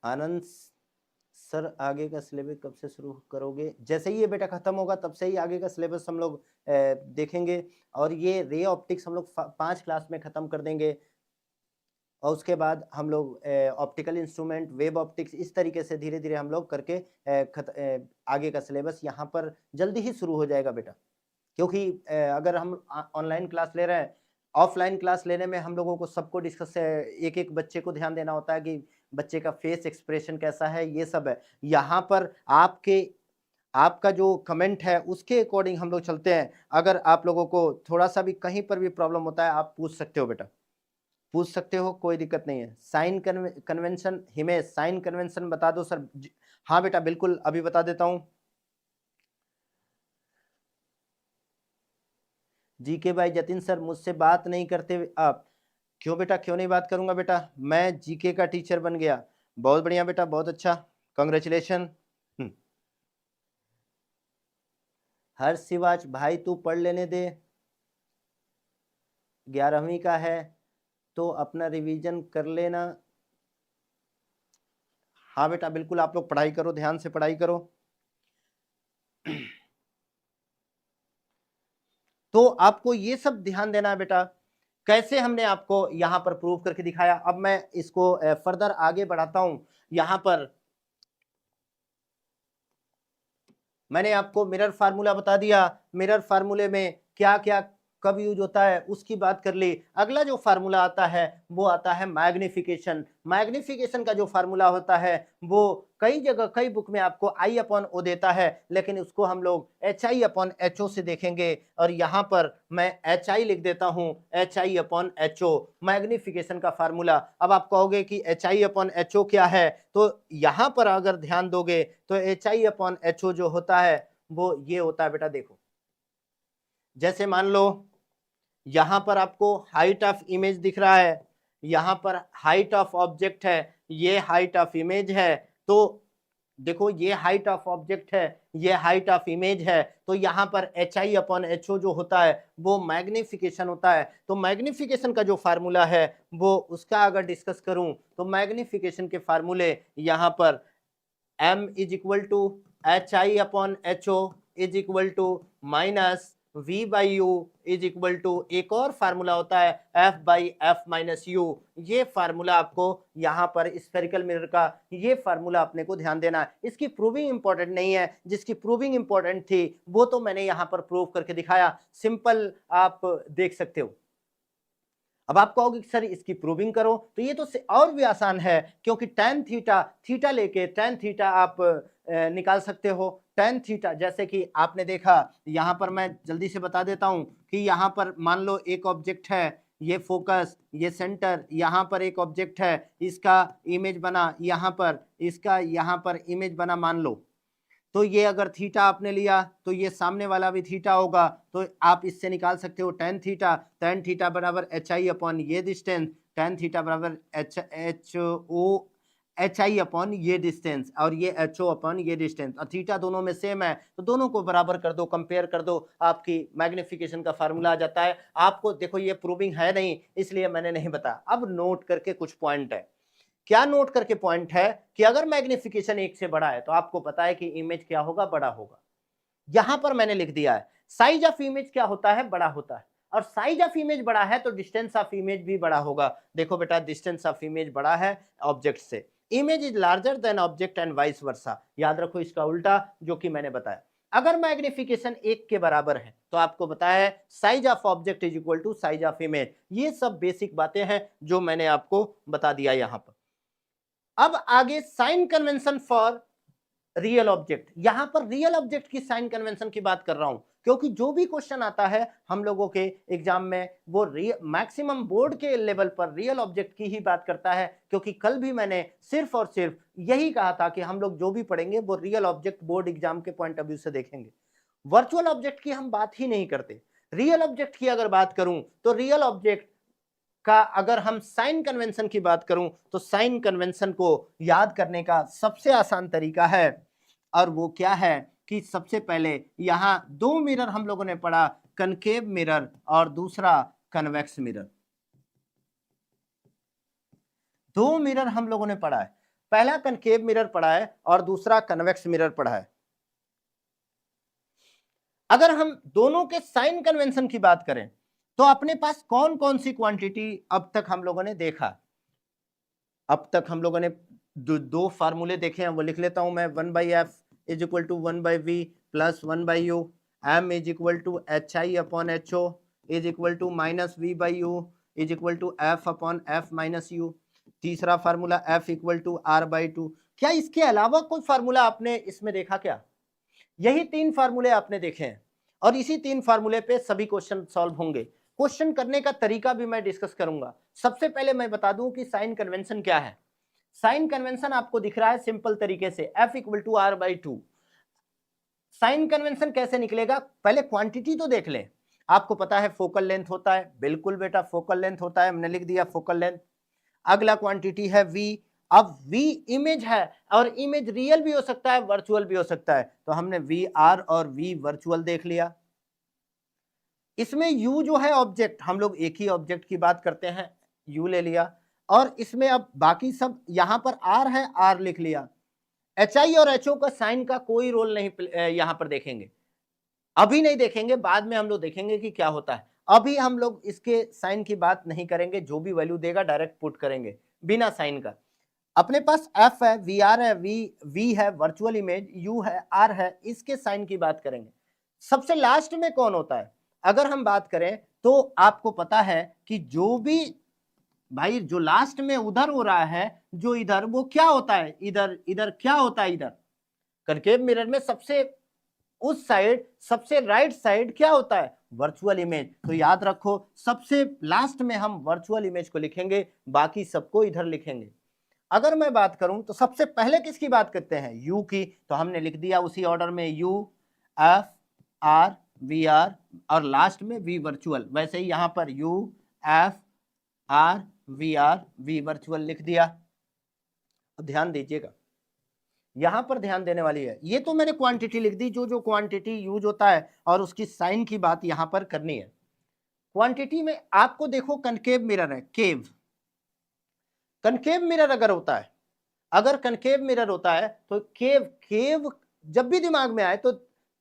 आनंद सर आगे का सिलेबस कब से शुरू करोगे? जैसे ही ये बेटा खत्म होगा तब से ही आगे का सिलेबस हम लोग देखेंगे। और ये रे ऑप्टिक्स हम लोग 5 क्लास में खत्म कर देंगे, और उसके बाद हम लोग ऑप्टिकल इंस्ट्रूमेंट, वेब ऑप्टिक्स, इस तरीके से धीरे धीरे हम लोग करके आगे का सिलेबस यहाँ पर जल्दी ही शुरू हो जाएगा बेटा। क्योंकि अगर हम ऑनलाइन क्लास ले रहे हैं, ऑफलाइन क्लास लेने में हम लोगों को सबको डिस्कस, एक एक बच्चे को ध्यान देना होता है कि बच्चे का फेस एक्सप्रेशन कैसा है, ये सब है। यहाँ पर आपका जो कमेंट है उसके अकॉर्डिंग हम लोग चलते हैं। अगर आप लोगों को थोड़ा सा भी कहीं पर भी प्रॉब्लम होता है, आप पूछ सकते हो बेटा, पूछ सकते हो, कोई दिक्कत नहीं है। Sign convention, Himesh sign convention बता दो सर। हाँ बेटा बिल्कुल, अभी बता देता हूँ। जीके भाई जतिन सर मुझसे बात नहीं करते आप? क्यों बेटा, क्यों नहीं बात करूंगा बेटा, मैं जीके का टीचर बन गया। बहुत बढ़िया बेटा, बहुत अच्छा, कांग्रेचुलेशन। हर्ष शिवाज भाई तू पढ़ लेने दे, 11वीं का है तो अपना रिवीजन कर लेना। हाँ बेटा बिल्कुल, आप लोग पढ़ाई करो, ध्यान से पढ़ाई करो। तो आपको ये सब ध्यान देना है बेटा, कैसे हमने आपको यहां पर प्रूव करके दिखाया। अब मैं इसको फर्दर आगे बढ़ाता हूं। यहां पर मैंने आपको मिरर फार्मूला बता दिया। मिरर फार्मूले में क्या क्या कब यूज होता है उसकी बात कर ली। अगला जो फार्मूला आता है वो आता है मैग्निफिकेशन। मैग्निफिकेशन का जो फार्मूला होता है वो कई जगह कई बुक में आपको आई अपॉन ओ देता है, लेकिन उसको हम लोग h i upon h o से देखेंगे। और यहाँ पर मैं एच आई लिख देता हूँ, h i upon h o magnification का फार्मूला। अब आप कहोगे कि h i upon h o क्या है, तो यहाँ पर अगर ध्यान दोगे तो h i upon h o जो होता है वो ये होता है बेटा। देखो जैसे मान लो यहां पर आपको हाइट ऑफ इमेज दिख रहा है, यहां पर हाइट ऑफ ऑब्जेक्ट है, ये हाइट ऑफ इमेज है। तो देखो ये हाइट ऑफ ऑब्जेक्ट है, ये हाइट ऑफ इमेज है। तो यहां पर h i upon h o जो होता है वो मैग्निफिकेशन होता है। तो मैग्निफिकेशन का जो फार्मूला है वो उसका अगर डिस्कस करूं तो मैग्निफिकेशन के फार्मूले यहां पर m is equal to h i upon h o is equal to minus v by u is equal to एक और फार्मूला होता है f by f minus u. ये फार्मूला आपको यहाँ पर स्फेरिकल मिरर का ये फार्मूला अपने को ध्यान देना है। इसकी प्रूविंग इंपॉर्टेंट नहीं है, जिसकी प्रूविंग इंपॉर्टेंट थी वो तो मैंने यहाँ पर प्रूव करके दिखाया, सिंपल आप देख सकते हो। अब आप कहोगे सर इसकी प्रूविंग करो, तो ये तो और भी आसान है, क्योंकि tan थीटा, थीटा लेके tan थीटा आप निकाल सकते हो। tan थीटा जैसे कि आपने देखा यहाँ पर मैं जल्दी से बता देता हूँ कि यहाँ पर मान लो एक ऑब्जेक्ट है, ये फोकस, ये सेंटर, यहाँ पर एक ऑब्जेक्ट है, इसका इमेज बना यहाँ पर, इसका यहाँ पर इमेज बना मान लो। तो ये अगर थीटा आपने लिया तो ये सामने वाला भी थीटा होगा, तो आप इससे निकाल सकते हो tan थीटा बराबर एच आई अपॉन ये डिस्टेंस, tan थीटा बराबर एच आई अपॉन ये डिस्टेंस, और ये एच ओ अपॉन ये डिस्टेंस। और थीटा दोनों में सेम है तो दोनों को बराबर कर दो, कंपेयर कर दो, आपकी मैग्निफिकेशन का फार्मूला आ जाता है। आपको देखो ये प्रूविंग है नहीं इसलिए मैंने नहीं बताया। अब नोट करके कुछ पॉइंट है। क्या नोट करके पॉइंट है कि अगर मैग्निफिकेशन 1 से बड़ा है तो आपको पता है कि इमेज क्या होगा, बड़ा होगा। यहां पर मैंने लिख दिया है साइज ऑफ इमेज क्या होता है, बड़ा होता है। और साइज ऑफ इमेज बड़ा है तो डिस्टेंस ऑफ इमेज भी बड़ा होगा। देखो बेटा डिस्टेंस ऑफ इमेज बड़ा है ऑब्जेक्ट से, image is larger than object and vice versa. याद रखो इसका उल्टा जो कि मैंने बताया। अगर मैग्निफिकेशन 1 के बराबर है तो आपको पता है size of object is equal to size of image. ये सब बेसिक बातें हैं जो मैंने आपको बता दिया यहां पर। अब आगे sign convention for real object. यहां पर रियल ऑब्जेक्ट की साइन कन्वेंशन की बात कर रहा हूं, क्योंकि जो भी क्वेश्चन आता है हम लोगों के एग्जाम में वो मैक्सिमम बोर्ड के लेवल पर रियल ऑब्जेक्ट की ही बात करता है। क्योंकि कल भी मैंने सिर्फ और सिर्फ यही कहा था कि हम लोग जो भी पढ़ेंगे वो रियल ऑब्जेक्ट बोर्ड एग्जाम के पॉइंट ऑफ व्यू से देखेंगे। वर्चुअल ऑब्जेक्ट की हम बात ही नहीं करते। रियल ऑब्जेक्ट की अगर बात करूं तो रियल ऑब्जेक्ट का अगर हम साइन कन्वेंशन की बात करूं तो साइन कन्वेंशन को याद करने का सबसे आसान तरीका है, और वो क्या है कि सबसे पहले यहां दो मिरर हम लोगों ने पढ़ा, कनकेव मिरर और दूसरा कन्वेक्स मिरर। दो मिरर हम लोगों ने पढ़ा है, पहला कनकेव मिरर पढ़ा है और दूसरा कन्वेक्स मिरर पढ़ा है। अगर हम दोनों के साइन कन्वेंशन की बात करें तो अपने पास कौन कौन सी क्वांटिटी अब तक हम लोगों ने देखा। अब तक हम लोगों ने दो फार्मूले देखे हैं, वो लिख लेता हूं मैं। 1/f is equal to 1/v plus 1/u, m is equal to h i upon h o is equal to minus v/u is equal to f upon f minus u। तीसरा formula f equal to r/2। क्या इसके अलावा कोई formula आपने इसमें देखा क्या? यही 3 फार्मूले आपने देखे हैं और इसी 3 फार्मूले पे सभी क्वेश्चन सॉल्व होंगे। क्वेश्चन करने का तरीका भी मैं डिस्कस करूंगा। सबसे पहले मैं बता दूं कि साइन कन्वेंशन क्या है। साइन कन्वेंशन आपको दिख रहा है सिंपल तरीके से, f equal to r/2। Sign convention कैसे निकलेगा, पहले क्वांटिटी तो देख लें। आपको पता है फोकल लेंथ होता है, बिल्कुल बेटा फोकल लेंथ होता है, हमने लिख दिया फोकल लेंथ। अगला क्वांटिटी है v। अब v इमेज है और इमेज रियल भी हो सकता है, वर्चुअल भी हो सकता है, तो हमने VR और v वर्चुअल देख लिया। इसमें u जो है ऑब्जेक्ट, हम लोग एक ही ऑब्जेक्ट की बात करते हैं, u ले लिया। और इसमें अब बाकी सब यहां पर r है, r लिख लिया। HI और HO का साइन का कोई रोल नहीं यहां पर देखेंगे, अभी नहीं देखेंगे, बाद में हम लोग देखेंगे कि क्या होता है। अभी हम लोग इसके साइन की बात नहीं करेंगे, जो भी वैल्यू देगा डायरेक्ट पुट करेंगे बिना साइन का। अपने पास f है, VR है, v है वर्चुअल इमेज, u है, r है, इसके साइन की बात करेंगे। सबसे लास्ट में कौन होता है? अगर हम बात करें तो आपको पता है कि जो भी भाई जो लास्ट में उधर हो रहा है, जो इधर, वो क्या होता है, इधर इधर क्या होता है, इधर कनकेव मिरर में सबसे उस साइड, सबसे राइट साइड क्या होता है, वर्चुअल इमेज। तो याद रखो सबसे लास्ट में हम वर्चुअल इमेज को लिखेंगे, बाकी सबको इधर लिखेंगे। अगर मैं बात करूं तो सबसे पहले किसकी बात करते हैं, यू की, तो हमने लिख दिया उसी ऑर्डर में u, f, r, v r, और लास्ट में वी वर्चुअल। वैसे ही यहां पर u, f, r, v virtual लिख दिया। अब ध्यान दीजिएगा, यहां पर ध्यान देने वाली है, ये तो मैंने क्वांटिटी लिख दी, जो जो क्वांटिटी यूज होता है, और उसकी साइन की बात यहां पर करनी है। क्वांटिटी में आपको देखो कनकेव मिरर है, केव, कनकेव मिरर अगर होता है, अगर कनकेव मिरर होता है तो केव, केव जब भी दिमाग में आए तो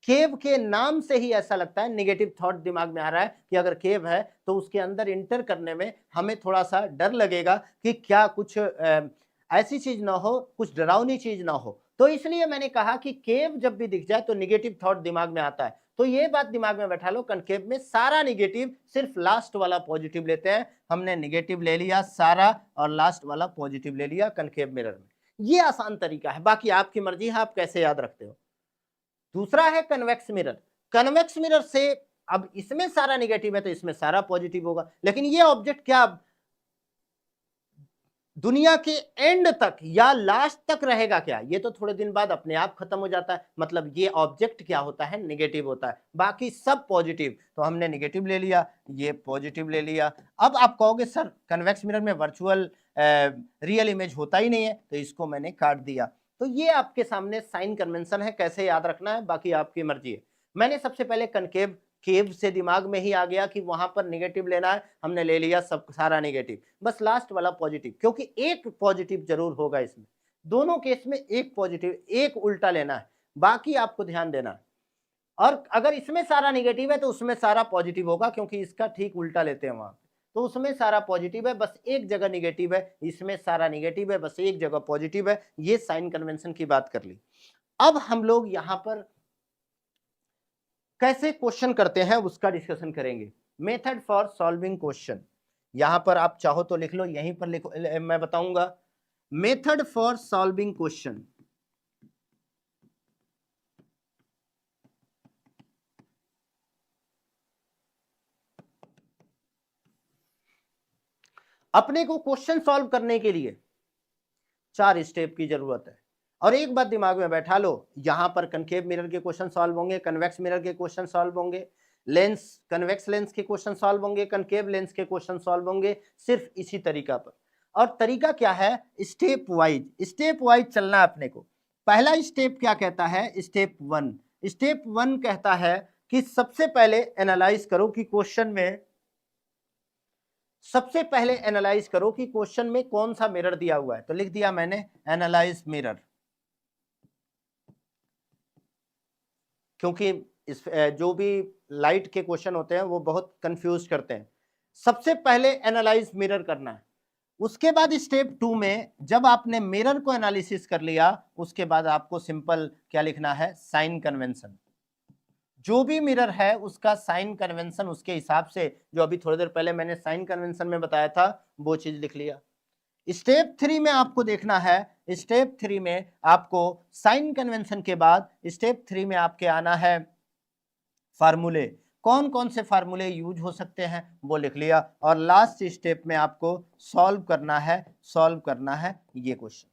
केव के नाम से ही ऐसा लगता है, नेगेटिव थॉट दिमाग में आ रहा है कि अगर केव है तो उसके अंदर इंटर करने में हमें थोड़ा सा डर लगेगा कि क्या कुछ ऐसी चीज ना हो, कुछ डरावनी चीज ना हो। तो इसलिए मैंने कहा कि केव जब भी दिख जाए तो नेगेटिव थॉट दिमाग में आता है। तो ये बात दिमाग में बैठा लो, कनकेव में सारा नेगेटिव, सिर्फ लास्ट वाला पॉजिटिव लेते हैं। हमने नेगेटिव ले लिया सारा और लास्ट वाला पॉजिटिव ले लिया कनकेव मिरर में। ये आसान तरीका है, बाकी आपकी मर्जी है आप कैसे याद रखते हो। दूसरा है कन्वेक्स मिरर। कन्वेक्स मिरर से अब इसमें सारा नेगेटिव है तो इसमें सारा पॉजिटिव होगा, लेकिन ये ऑब्जेक्ट क्या दुनिया के एंड तक या लास्ट तक रहेगा क्या, ये तो थोड़े दिन बाद अपने आप खत्म हो जाता है। मतलब ये ऑब्जेक्ट क्या होता है, नेगेटिव होता है, बाकी सब पॉजिटिव। तो हमने नेगेटिव ले लिया, ये पॉजिटिव ले लिया। अब आप कहोगे सर कन्वेक्स मिरर में वर्चुअल रियल इमेज होता ही नहीं है, तो इसको मैंने काट दिया। तो ये आपके सामने साइन कन्वेंशन है, कैसे याद रखना है बाकी आपकी मर्जी है। मैंने सबसे पहले कनकेव, केव से दिमाग में ही आ गया कि वहां पर नेगेटिव लेना है, हमने ले लिया सब सारा नेगेटिव, बस लास्ट वाला पॉजिटिव, क्योंकि एक पॉजिटिव जरूर होगा इसमें, दोनों केस में एक पॉजिटिव, एक उल्टा लेना है, बाकी आपको ध्यान देना है। और अगर इसमें सारा नेगेटिव है तो उसमें सारा पॉजिटिव होगा, क्योंकि इसका ठीक उल्टा लेते हैं वहां, तो उसमें सारा पॉजिटिव है, बस एक जगह नेगेटिव है, इसमें सारा नेगेटिव है, बस एक जगह पॉजिटिव है। ये साइन कन्वेंशन की बात कर ली। अब हम लोग यहां पर कैसे क्वेश्चन करते हैं उसका डिस्कशन करेंगे। मेथड फॉर सॉल्विंग क्वेश्चन, यहां पर आप चाहो तो लिख लो, यहीं पर लिखो, मैं बताऊंगा। मेथड फॉर सॉल्विंग क्वेश्चन, अपने को क्वेश्चन सॉल्व करने के लिए 4 स्टेप की जरूरत है। और एक बात दिमाग में बैठा लो, यहां पर कनकेव मिरर के क्वेश्चन सॉल्व होंगे, कन्वेक्स मिरर के क्वेश्चन सॉल्व होंगे, लेंस, कन्वेक्स लेंस के क्वेश्चन सॉल्व होंगे, कनकेव लेंस के क्वेश्चन सॉल्व होंगे, सिर्फ इसी तरीका पर। और तरीका क्या है, स्टेप वाइज, स्टेप वाइज चलना अपने को। पहला स्टेप क्या कहता है, स्टेप 1, स्टेप 1 कहता है कि सबसे पहले एनालाइज करो कि क्वेश्चन में, सबसे पहले एनालाइज करो कि क्वेश्चन में कौन सा मिरर दिया हुआ है। तो लिख दिया मैंने एनालाइज मिरर, क्योंकि इस जो भी लाइट के क्वेश्चन होते हैं वो बहुत कंफ्यूज करते हैं। सबसे पहले एनालाइज मिरर करना है। उसके बाद स्टेप 2 में जब आपने मिरर को एनालिसिस कर लिया, उसके बाद आपको सिंपल क्या लिखना है, साइन कन्वेंशन। जो भी मिरर है उसका साइन कन्वेंशन उसके हिसाब से, जो अभी थोड़ी देर पहले मैंने साइन कन्वेंशन में बताया था, वो चीज लिख लिया। स्टेप 3 में आपको देखना है, स्टेप 3 में आपको साइन कन्वेंशन के बाद स्टेप 3 में आपके आना है फार्मूले, कौन कौन से फार्मूले यूज हो सकते हैं वो लिख लिया। और लास्ट स्टेप में आपको सॉल्व करना है, सॉल्व करना है ये क्वेश्चन।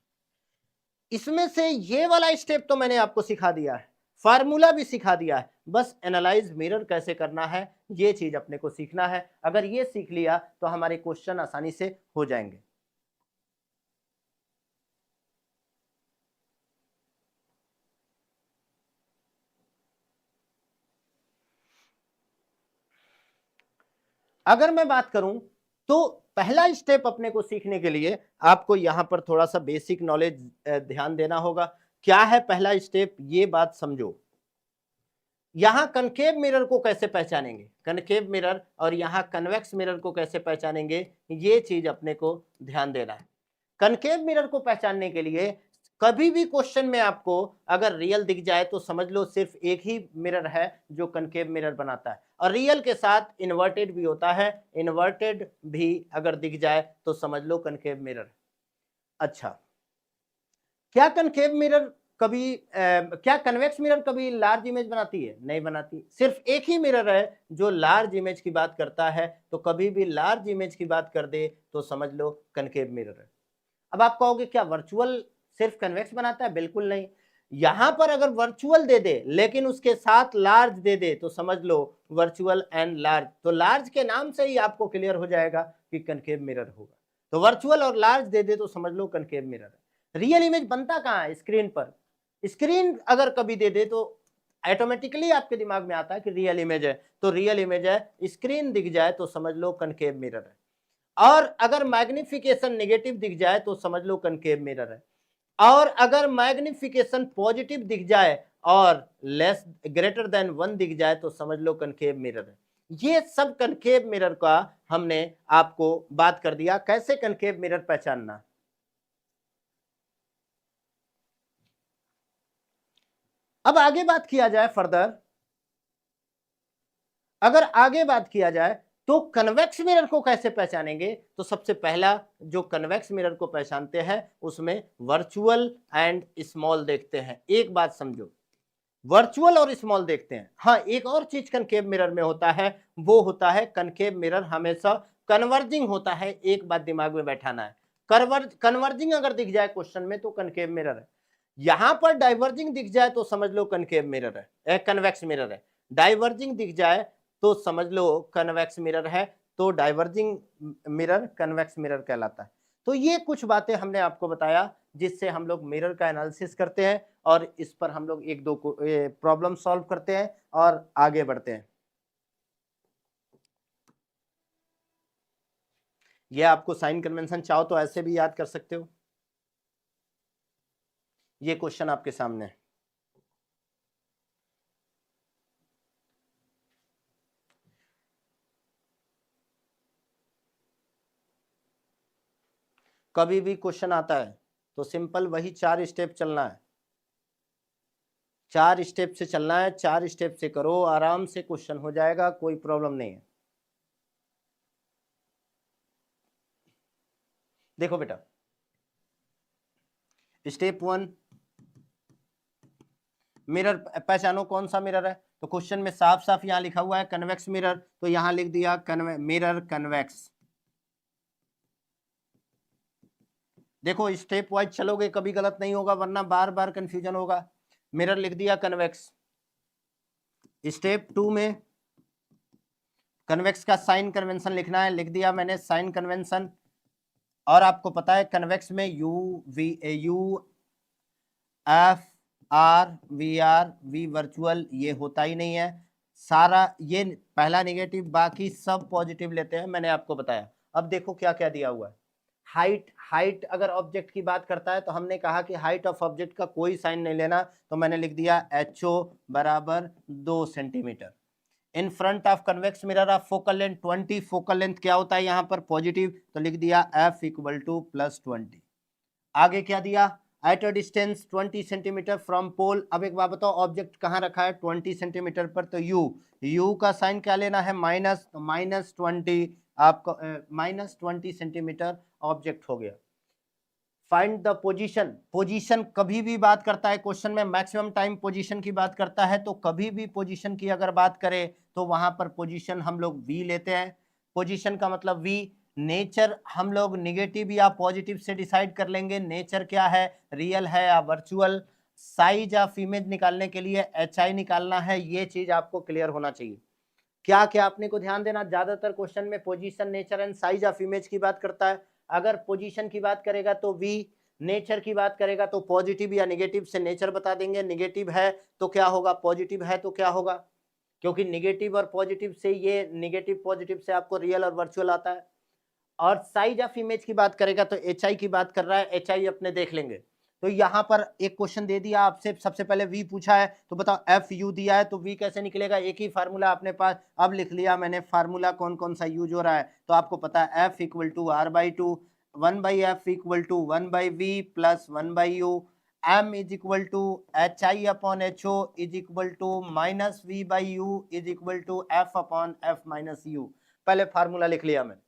इसमें से ये वाला स्टेप तो मैंने आपको सिखा दिया है, फार्मूला भी सिखा दिया है, बस एनालाइज मिरर कैसे करना है ये चीज अपने को सीखना है। अगर ये सीख लिया तो हमारे क्वेश्चन आसानी से हो जाएंगे। अगर मैं बात करूं तो पहला स्टेप अपने को सीखने के लिए आपको यहां पर थोड़ा सा बेसिक नॉलेज ध्यान देना होगा। क्या है पहला स्टेप, ये बात समझो। यहां कनकेव मिरर को कैसे पहचानेंगे, कनकेव मिरर, और यहां कन्वेक्स मिरर को कैसे पहचानेंगे, ये चीज अपने को ध्यान देना है। कनकेव मिरर को पहचानने के लिए कभी भी क्वेश्चन में आपको अगर रियल दिख जाए तो समझ लो सिर्फ एक ही मिरर है जो कनकेव मिरर बनाता है, और रियल के साथ इन्वर्टेड भी होता है, इन्वर्टेड भी अगर दिख जाए तो समझ लो कनकेव मिरर। अच्छा, क्या कनकेव मिरर कभी क्या कन्वेक्स मिरर कभी लार्ज इमेज बनाती है? नहीं बनाती। सिर्फ एक ही मिरर है जो लार्ज इमेज की बात करता है, तो कभी भी लार्ज इमेज की बात कर दे तो समझ लो कनकेव मिरर है। अब आप कहोगे क्या वर्चुअल सिर्फ कन्वेक्स बनाता है? बिल्कुल नहीं। यहां पर अगर वर्चुअल दे दे लेकिन उसके साथ लार्ज दे दे तो समझ लो वर्चुअल एंड लार्ज, तो लार्ज के नाम से ही आपको क्लियर हो जाएगा कि कनकेव मिरर होगा। तो वर्चुअल और लार्ज दे दे तो समझ लो कनकेव मिरर है। रियल इमेज बनता कहां है? स्क्रीन पर। स्क्रीन अगर कभी दे दे तो ऑटोमेटिकली आपके दिमाग में आता है कि रियल इमेज है, तो रियल इमेज है। स्क्रीन दिख जाए तो समझ लो कनकेव मिरर है। और अगर मैग्निफिकेशन नेगेटिव दिख जाए तो समझ लो कनकेव मिरर है। और अगर मैग्निफिकेशन पॉजिटिव दिख जाए और लेस ग्रेटर देन 1 दिख जाए तो समझ लो कनकेव मिरर है। ये सब कनकेव मिरर का हमने आपको बात कर दिया, कैसे कनकेव मिरर पहचानना। अब आगे बात किया जाए फर्दर, अगर आगे बात किया जाए तो कन्वेक्स मिरर को कैसे पहचानेंगे, तो सबसे पहला जो कन्वेक्स मिरर को पहचानते हैं उसमें वर्चुअल एंड स्मॉल देखते हैं। एक बात समझो, वर्चुअल और स्मॉल देखते हैं। हाँ, एक और चीज कनकेव मिरर में होता है, वो होता है कनकेव मिरर हमेशा कन्वर्जिंग होता है। एक बात दिमाग में बैठाना है, कन्वर्जिंग अगर दिख जाए क्वेश्चन में तो कनकेव मिरर है। यहां पर डाइवर्जिंग दिख जाए तो समझ लो कनकेव मिरर है, कन्वेक्स मिरर है। डाइवर्जिंग दिख जाए तो समझ लो कन्वेक्स मिरर है। तो डाइवर्जिंग मिरर कन्वेक्स मिरर कहलाता है। तो ये कुछ बातें हमने आपको बताया जिससे हम लोग मिरर का एनालिसिस करते हैं और इस पर हम लोग एक दो प्रॉब्लम सॉल्व करते हैं और आगे बढ़ते हैं। ये आपको साइन कन्वेंशन चाहो तो ऐसे भी याद कर सकते हो। ये क्वेश्चन आपके सामने है। कभी भी क्वेश्चन आता है तो सिंपल वही 4 स्टेप चलना है, 4 स्टेप से चलना है, 4 स्टेप से करो, आराम से क्वेश्चन हो जाएगा, कोई प्रॉब्लम नहीं है। देखो बेटा, स्टेप 1 मिरर पहचानो कौन सा मिरर है। तो क्वेश्चन में साफ साफ यहां लिखा हुआ है कन्वेक्स मिरर, तो यहां लिख दिया मिरर कन्वेक्स। देखो स्टेप वाइज चलोगे कभी गलत नहीं होगा, वरना बार बार कंफ्यूजन होगा। मिरर लिख दिया कन्वेक्स। स्टेप 2 में कन्वेक्स का साइन कन्वेंशन लिखना है, लिख दिया मैंने साइन कन्वेंशन। और आपको पता है कन्वेक्स में u f r v virtual ये होता ही नहीं है। सारा ये पहला नेगेटिव, बाकी सब पॉजिटिव लेते हैं, मैंने आपको बताया। अब देखो क्या क्या दिया हुआ है। हाइट अगर ऑब्जेक्ट की बात करता है तो हमने कहा कि हाइट ऑफ ऑब्जेक्ट का कोई साइन नहीं लेना, तो मैंने लिख दिया HO बराबर 2 centimetre. In front of convex mirror of focal length 20, focal length क्या होता है यहाँ पर पॉजिटिव, तो लिख दिया F इक्वल टू +20। आगे क्या दिया, at a distance 20 centimetre from pole. अब एक बात बताओ, ऑब्जेक्ट कहाँ रखा है 20 सेंटीमीटर पर, तो यू का साइन क्या लेना है माइनस, तो -20 आपका -20 सेंटीमीटर ऑब्जेक्ट हो गया। फाइंड द पोजीशन, पोजीशन कभी भी बात करता है क्वेश्चन में मैक्सिमम टाइम पोजीशन की बात करता है, तो कभी भी पोजीशन की अगर बात करें तो वहां पर पोजीशन हम लोग V लेते हैं। पोजीशन का मतलब V। नेचर हम लोग निगेटिव या पॉजिटिव से डिसाइड कर लेंगे, नेचर क्या है, रियल है या वर्चुअल। साइज ऑफ इमेज निकालने के लिए HI निकालना है, ये चीज आपको क्लियर होना चाहिए। क्या क्या आपने को ध्यान देना, ज्यादातर क्वेश्चन में position nature and size of image की बात करता है। अगर पोजीशन की बात करेगा तो V, नेचर की बात करेगा तो पॉजिटिव या नेगेटिव से नेचर बता देंगे, नेगेटिव है तो क्या होगा, पॉजिटिव है तो क्या होगा, क्योंकि नेगेटिव और पॉजिटिव से ये नेगेटिव पॉजिटिव से आपको रियल और वर्चुअल आता है। और साइज ऑफ इमेज की बात करेगा तो HI की बात कर रहा है, HI अपने देख लेंगे। तो यहां पर एक क्वेश्चन दे दिया आपसे, सबसे पहले V पूछा है, तो बताओ FU दिया है तो V कैसे निकलेगा, एक ही फार्मूला अपने पास। अब लिख लिया मैंने फार्मूला कौन कौन सा यूज हो रहा है, तो आपको पता है F equal to R/2, 1/F equal to 1/V plus 1/U। m is equal to h i upon h o is equal to minus v by u is equal to f upon f minus u. पहले formula लिख लिया मैंने।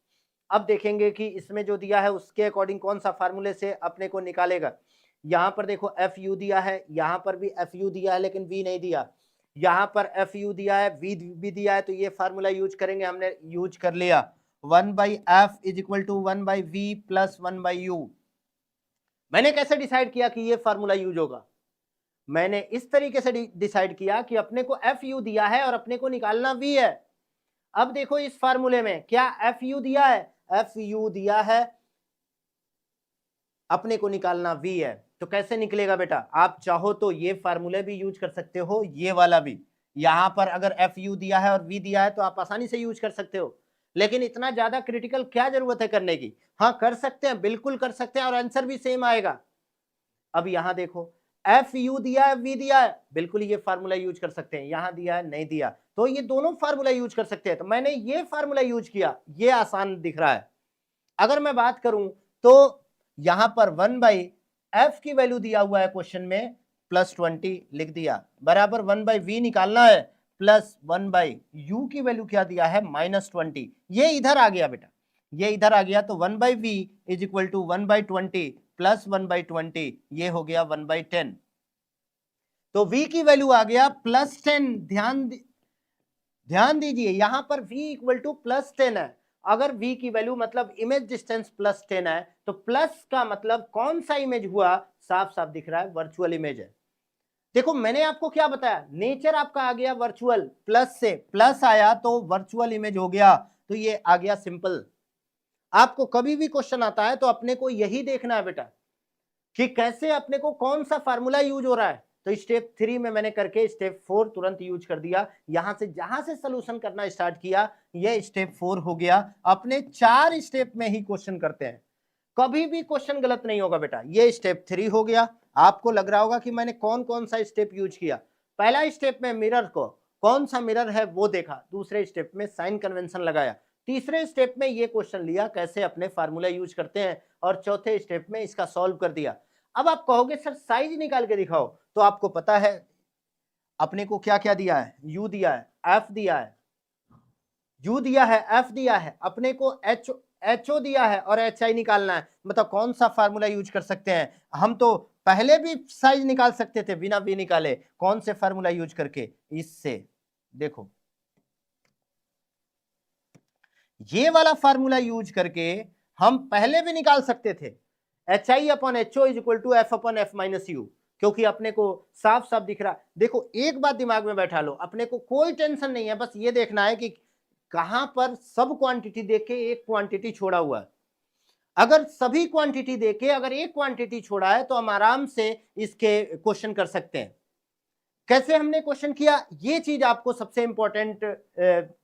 अब देखेंगे कि इसमें जो दिया है उसके अकॉर्डिंग कौन सा फार्मूले से अपने को निकालेगा। यहाँ पर देखो एफ यू दिया है, यहाँ पर भी एफ यू दिया है लेकिन वी नहीं दिया, यहाँ पर एफ यू दिया है, वी भी दिया है, तो ये फार्मूला यूज करेंगे, हमने यूज कर लिया। 1/f is equal to 1/v plus 1/u। मैंने कैसे डिसाइड किया कि ये फार्मूला यूज होगा? मैंने इस तरीके से डिसाइड किया कि अपने को एफ यू दिया है और अपने को निकालना वी है। अब देखो इस फार्मूले में क्या एफ यू दिया है, एफ यू दिया है, अपने को निकालना वी है। तो कैसे निकलेगा बेटा? आप चाहो तो ये फार्मूले भी यूज कर सकते हो, ये वाला भी। यहां पर अगर एफ यू दिया है और वी दिया है तो आप आसानी से यूज कर सकते हो, लेकिन इतना ज्यादा क्रिटिकल क्या जरूरत है करने की? हाँ कर सकते हैं, बिल्कुल कर सकते हैं और आंसर भी सेम आएगा। अब यहां देखो एफ यू दिया है, वी दिया है, बिल्कुल ये फार्मूला यूज कर सकते हैं। यहां दिया है, नहीं दिया, तो ये दोनों फार्मूला यूज कर सकते हैं। तो मैंने ये फार्मूला यूज किया, ये आसान दिख रहा है। अगर मैं बात करूं तो यहां पर 1/f की वैल्यू दिया हुआ है क्वेश्चन में +20 लिख दिया, बराबर 1/v निकालना है प्लस 1/u की वैल्यू क्या दिया है -20। ये इधर आ गया बेटा, ये इधर आ गया, तो 1/v is equal to 1/20 plus 1/20, ये हो गया 1/10। तो v की वैल्यू आ गया +10। ध्यान दीजिए यहां पर v इक्वल टू +10 है। अगर v की वैल्यू मतलब इमेज डिस्टेंस +10 है तो प्लस का मतलब कौन सा इमेज हुआ? साफ साफ दिख रहा है, वर्चुअल इमेज है। देखो मैंने आपको क्या बताया, नेचर आपका आ गया वर्चुअल, प्लस से प्लस आया तो वर्चुअल इमेज हो गया, तो ये आ गया सिंपल। आपको कभी भी क्वेश्चन आता है तो अपने को यही देखना है बेटा कि कैसे अपने को कौन सा फार्मूला यूज हो रहा है। तो स्टेप 3 में मैंने करके स्टेप 4 तुरंत यूज कर दिया। यहां से जहां से सोल्यूशन करना स्टार्ट किया ये स्टेप 4 हो गया। अपने 4 स्टेप में ही क्वेश्चन करते हैं, कभी भी क्वेश्चन गलत नहीं होगा बेटा। ये स्टेप 3 हो गया। आपको लग रहा होगा कि मैंने कौन कौन सा स्टेप यूज किया। पहला स्टेप में मिरर को कौन सा मिरर है वो देखा, दूसरे स्टेप में साइन कन्वेंशन लगाया, तीसरे स्टेप में ये क्वेश्चन लिया कैसे अपने फार्मूला यूज करते हैं, और चौथे स्टेप में इसका सॉल्व कर दिया। अब आप कहोगे सर साइज निकाल के दिखाओ, तो आपको पता है अपने को क्या क्या दिया है, यू दिया है, एफ दिया है, यू दिया है, एफ दिया है, अपने को एच ओ दिया है और एच आई निकालना है। मतलब कौन सा फार्मूला यूज कर सकते हैं? हम तो पहले भी साइज निकाल सकते थे बिना वी निकाले, कौन से फार्मूला यूज करके? इससे देखो ये वाला फार्मूला यूज करके हम पहले भी निकाल सकते थे, h i upon h o is equal to f upon f minus u, क्योंकि अपने को साफ साफ दिख रहा। देखो एक बात दिमाग में बैठा लो, अपने को कोई टेंशन नहीं है, बस ये देखना है कि कहां पर सब क्वांटिटी देके एक क्वांटिटी छोड़ा हुआ है। अगर सभी क्वांटिटी देके अगर एक क्वांटिटी छोड़ा है तो हम आराम से इसके क्वेश्चन कर सकते हैं। कैसे हमने क्वेश्चन किया, ये चीज आपको सबसे इंपॉर्टेंट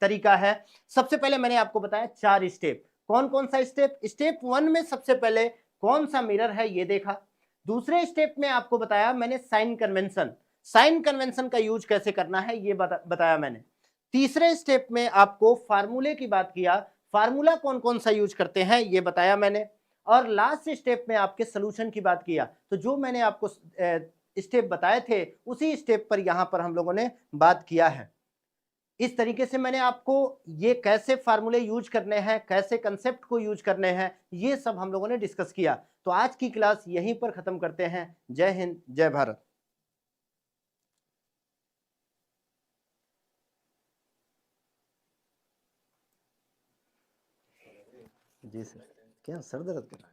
तरीका है। सबसे पहले मैंने आपको बताया 4 स्टेप। कौन कौन सा स्टेप? स्टेप 1 में सबसे पहले कौन सा मिरर है ये देखा। दूसरे स्टेप में आपको बताया मैंने साइन कन्वेंशन, साइन कन्वेंशन का यूज कैसे करना है ये बताया मैंने। तीसरे स्टेप में आपको फार्मूले की बात किया, फार्मूला कौन कौन सा यूज करते हैं ये बताया मैंने। और लास्ट स्टेप में आपके सोल्यूशन की बात किया। तो जो मैंने आपको स्टेप बताए थे उसी स्टेप पर यहां पर हम लोगों ने बात किया है। इस तरीके से मैंने आपको ये कैसे फार्मूले यूज करने हैं, कैसे कंसेप्ट को यूज करने हैं, ये सब हम लोगों ने डिस्कस किया। तो आज की क्लास यहीं पर खत्म करते हैं। जय हिंद, जय भारत। जी सर, क्या सर दर्द कर रहा है?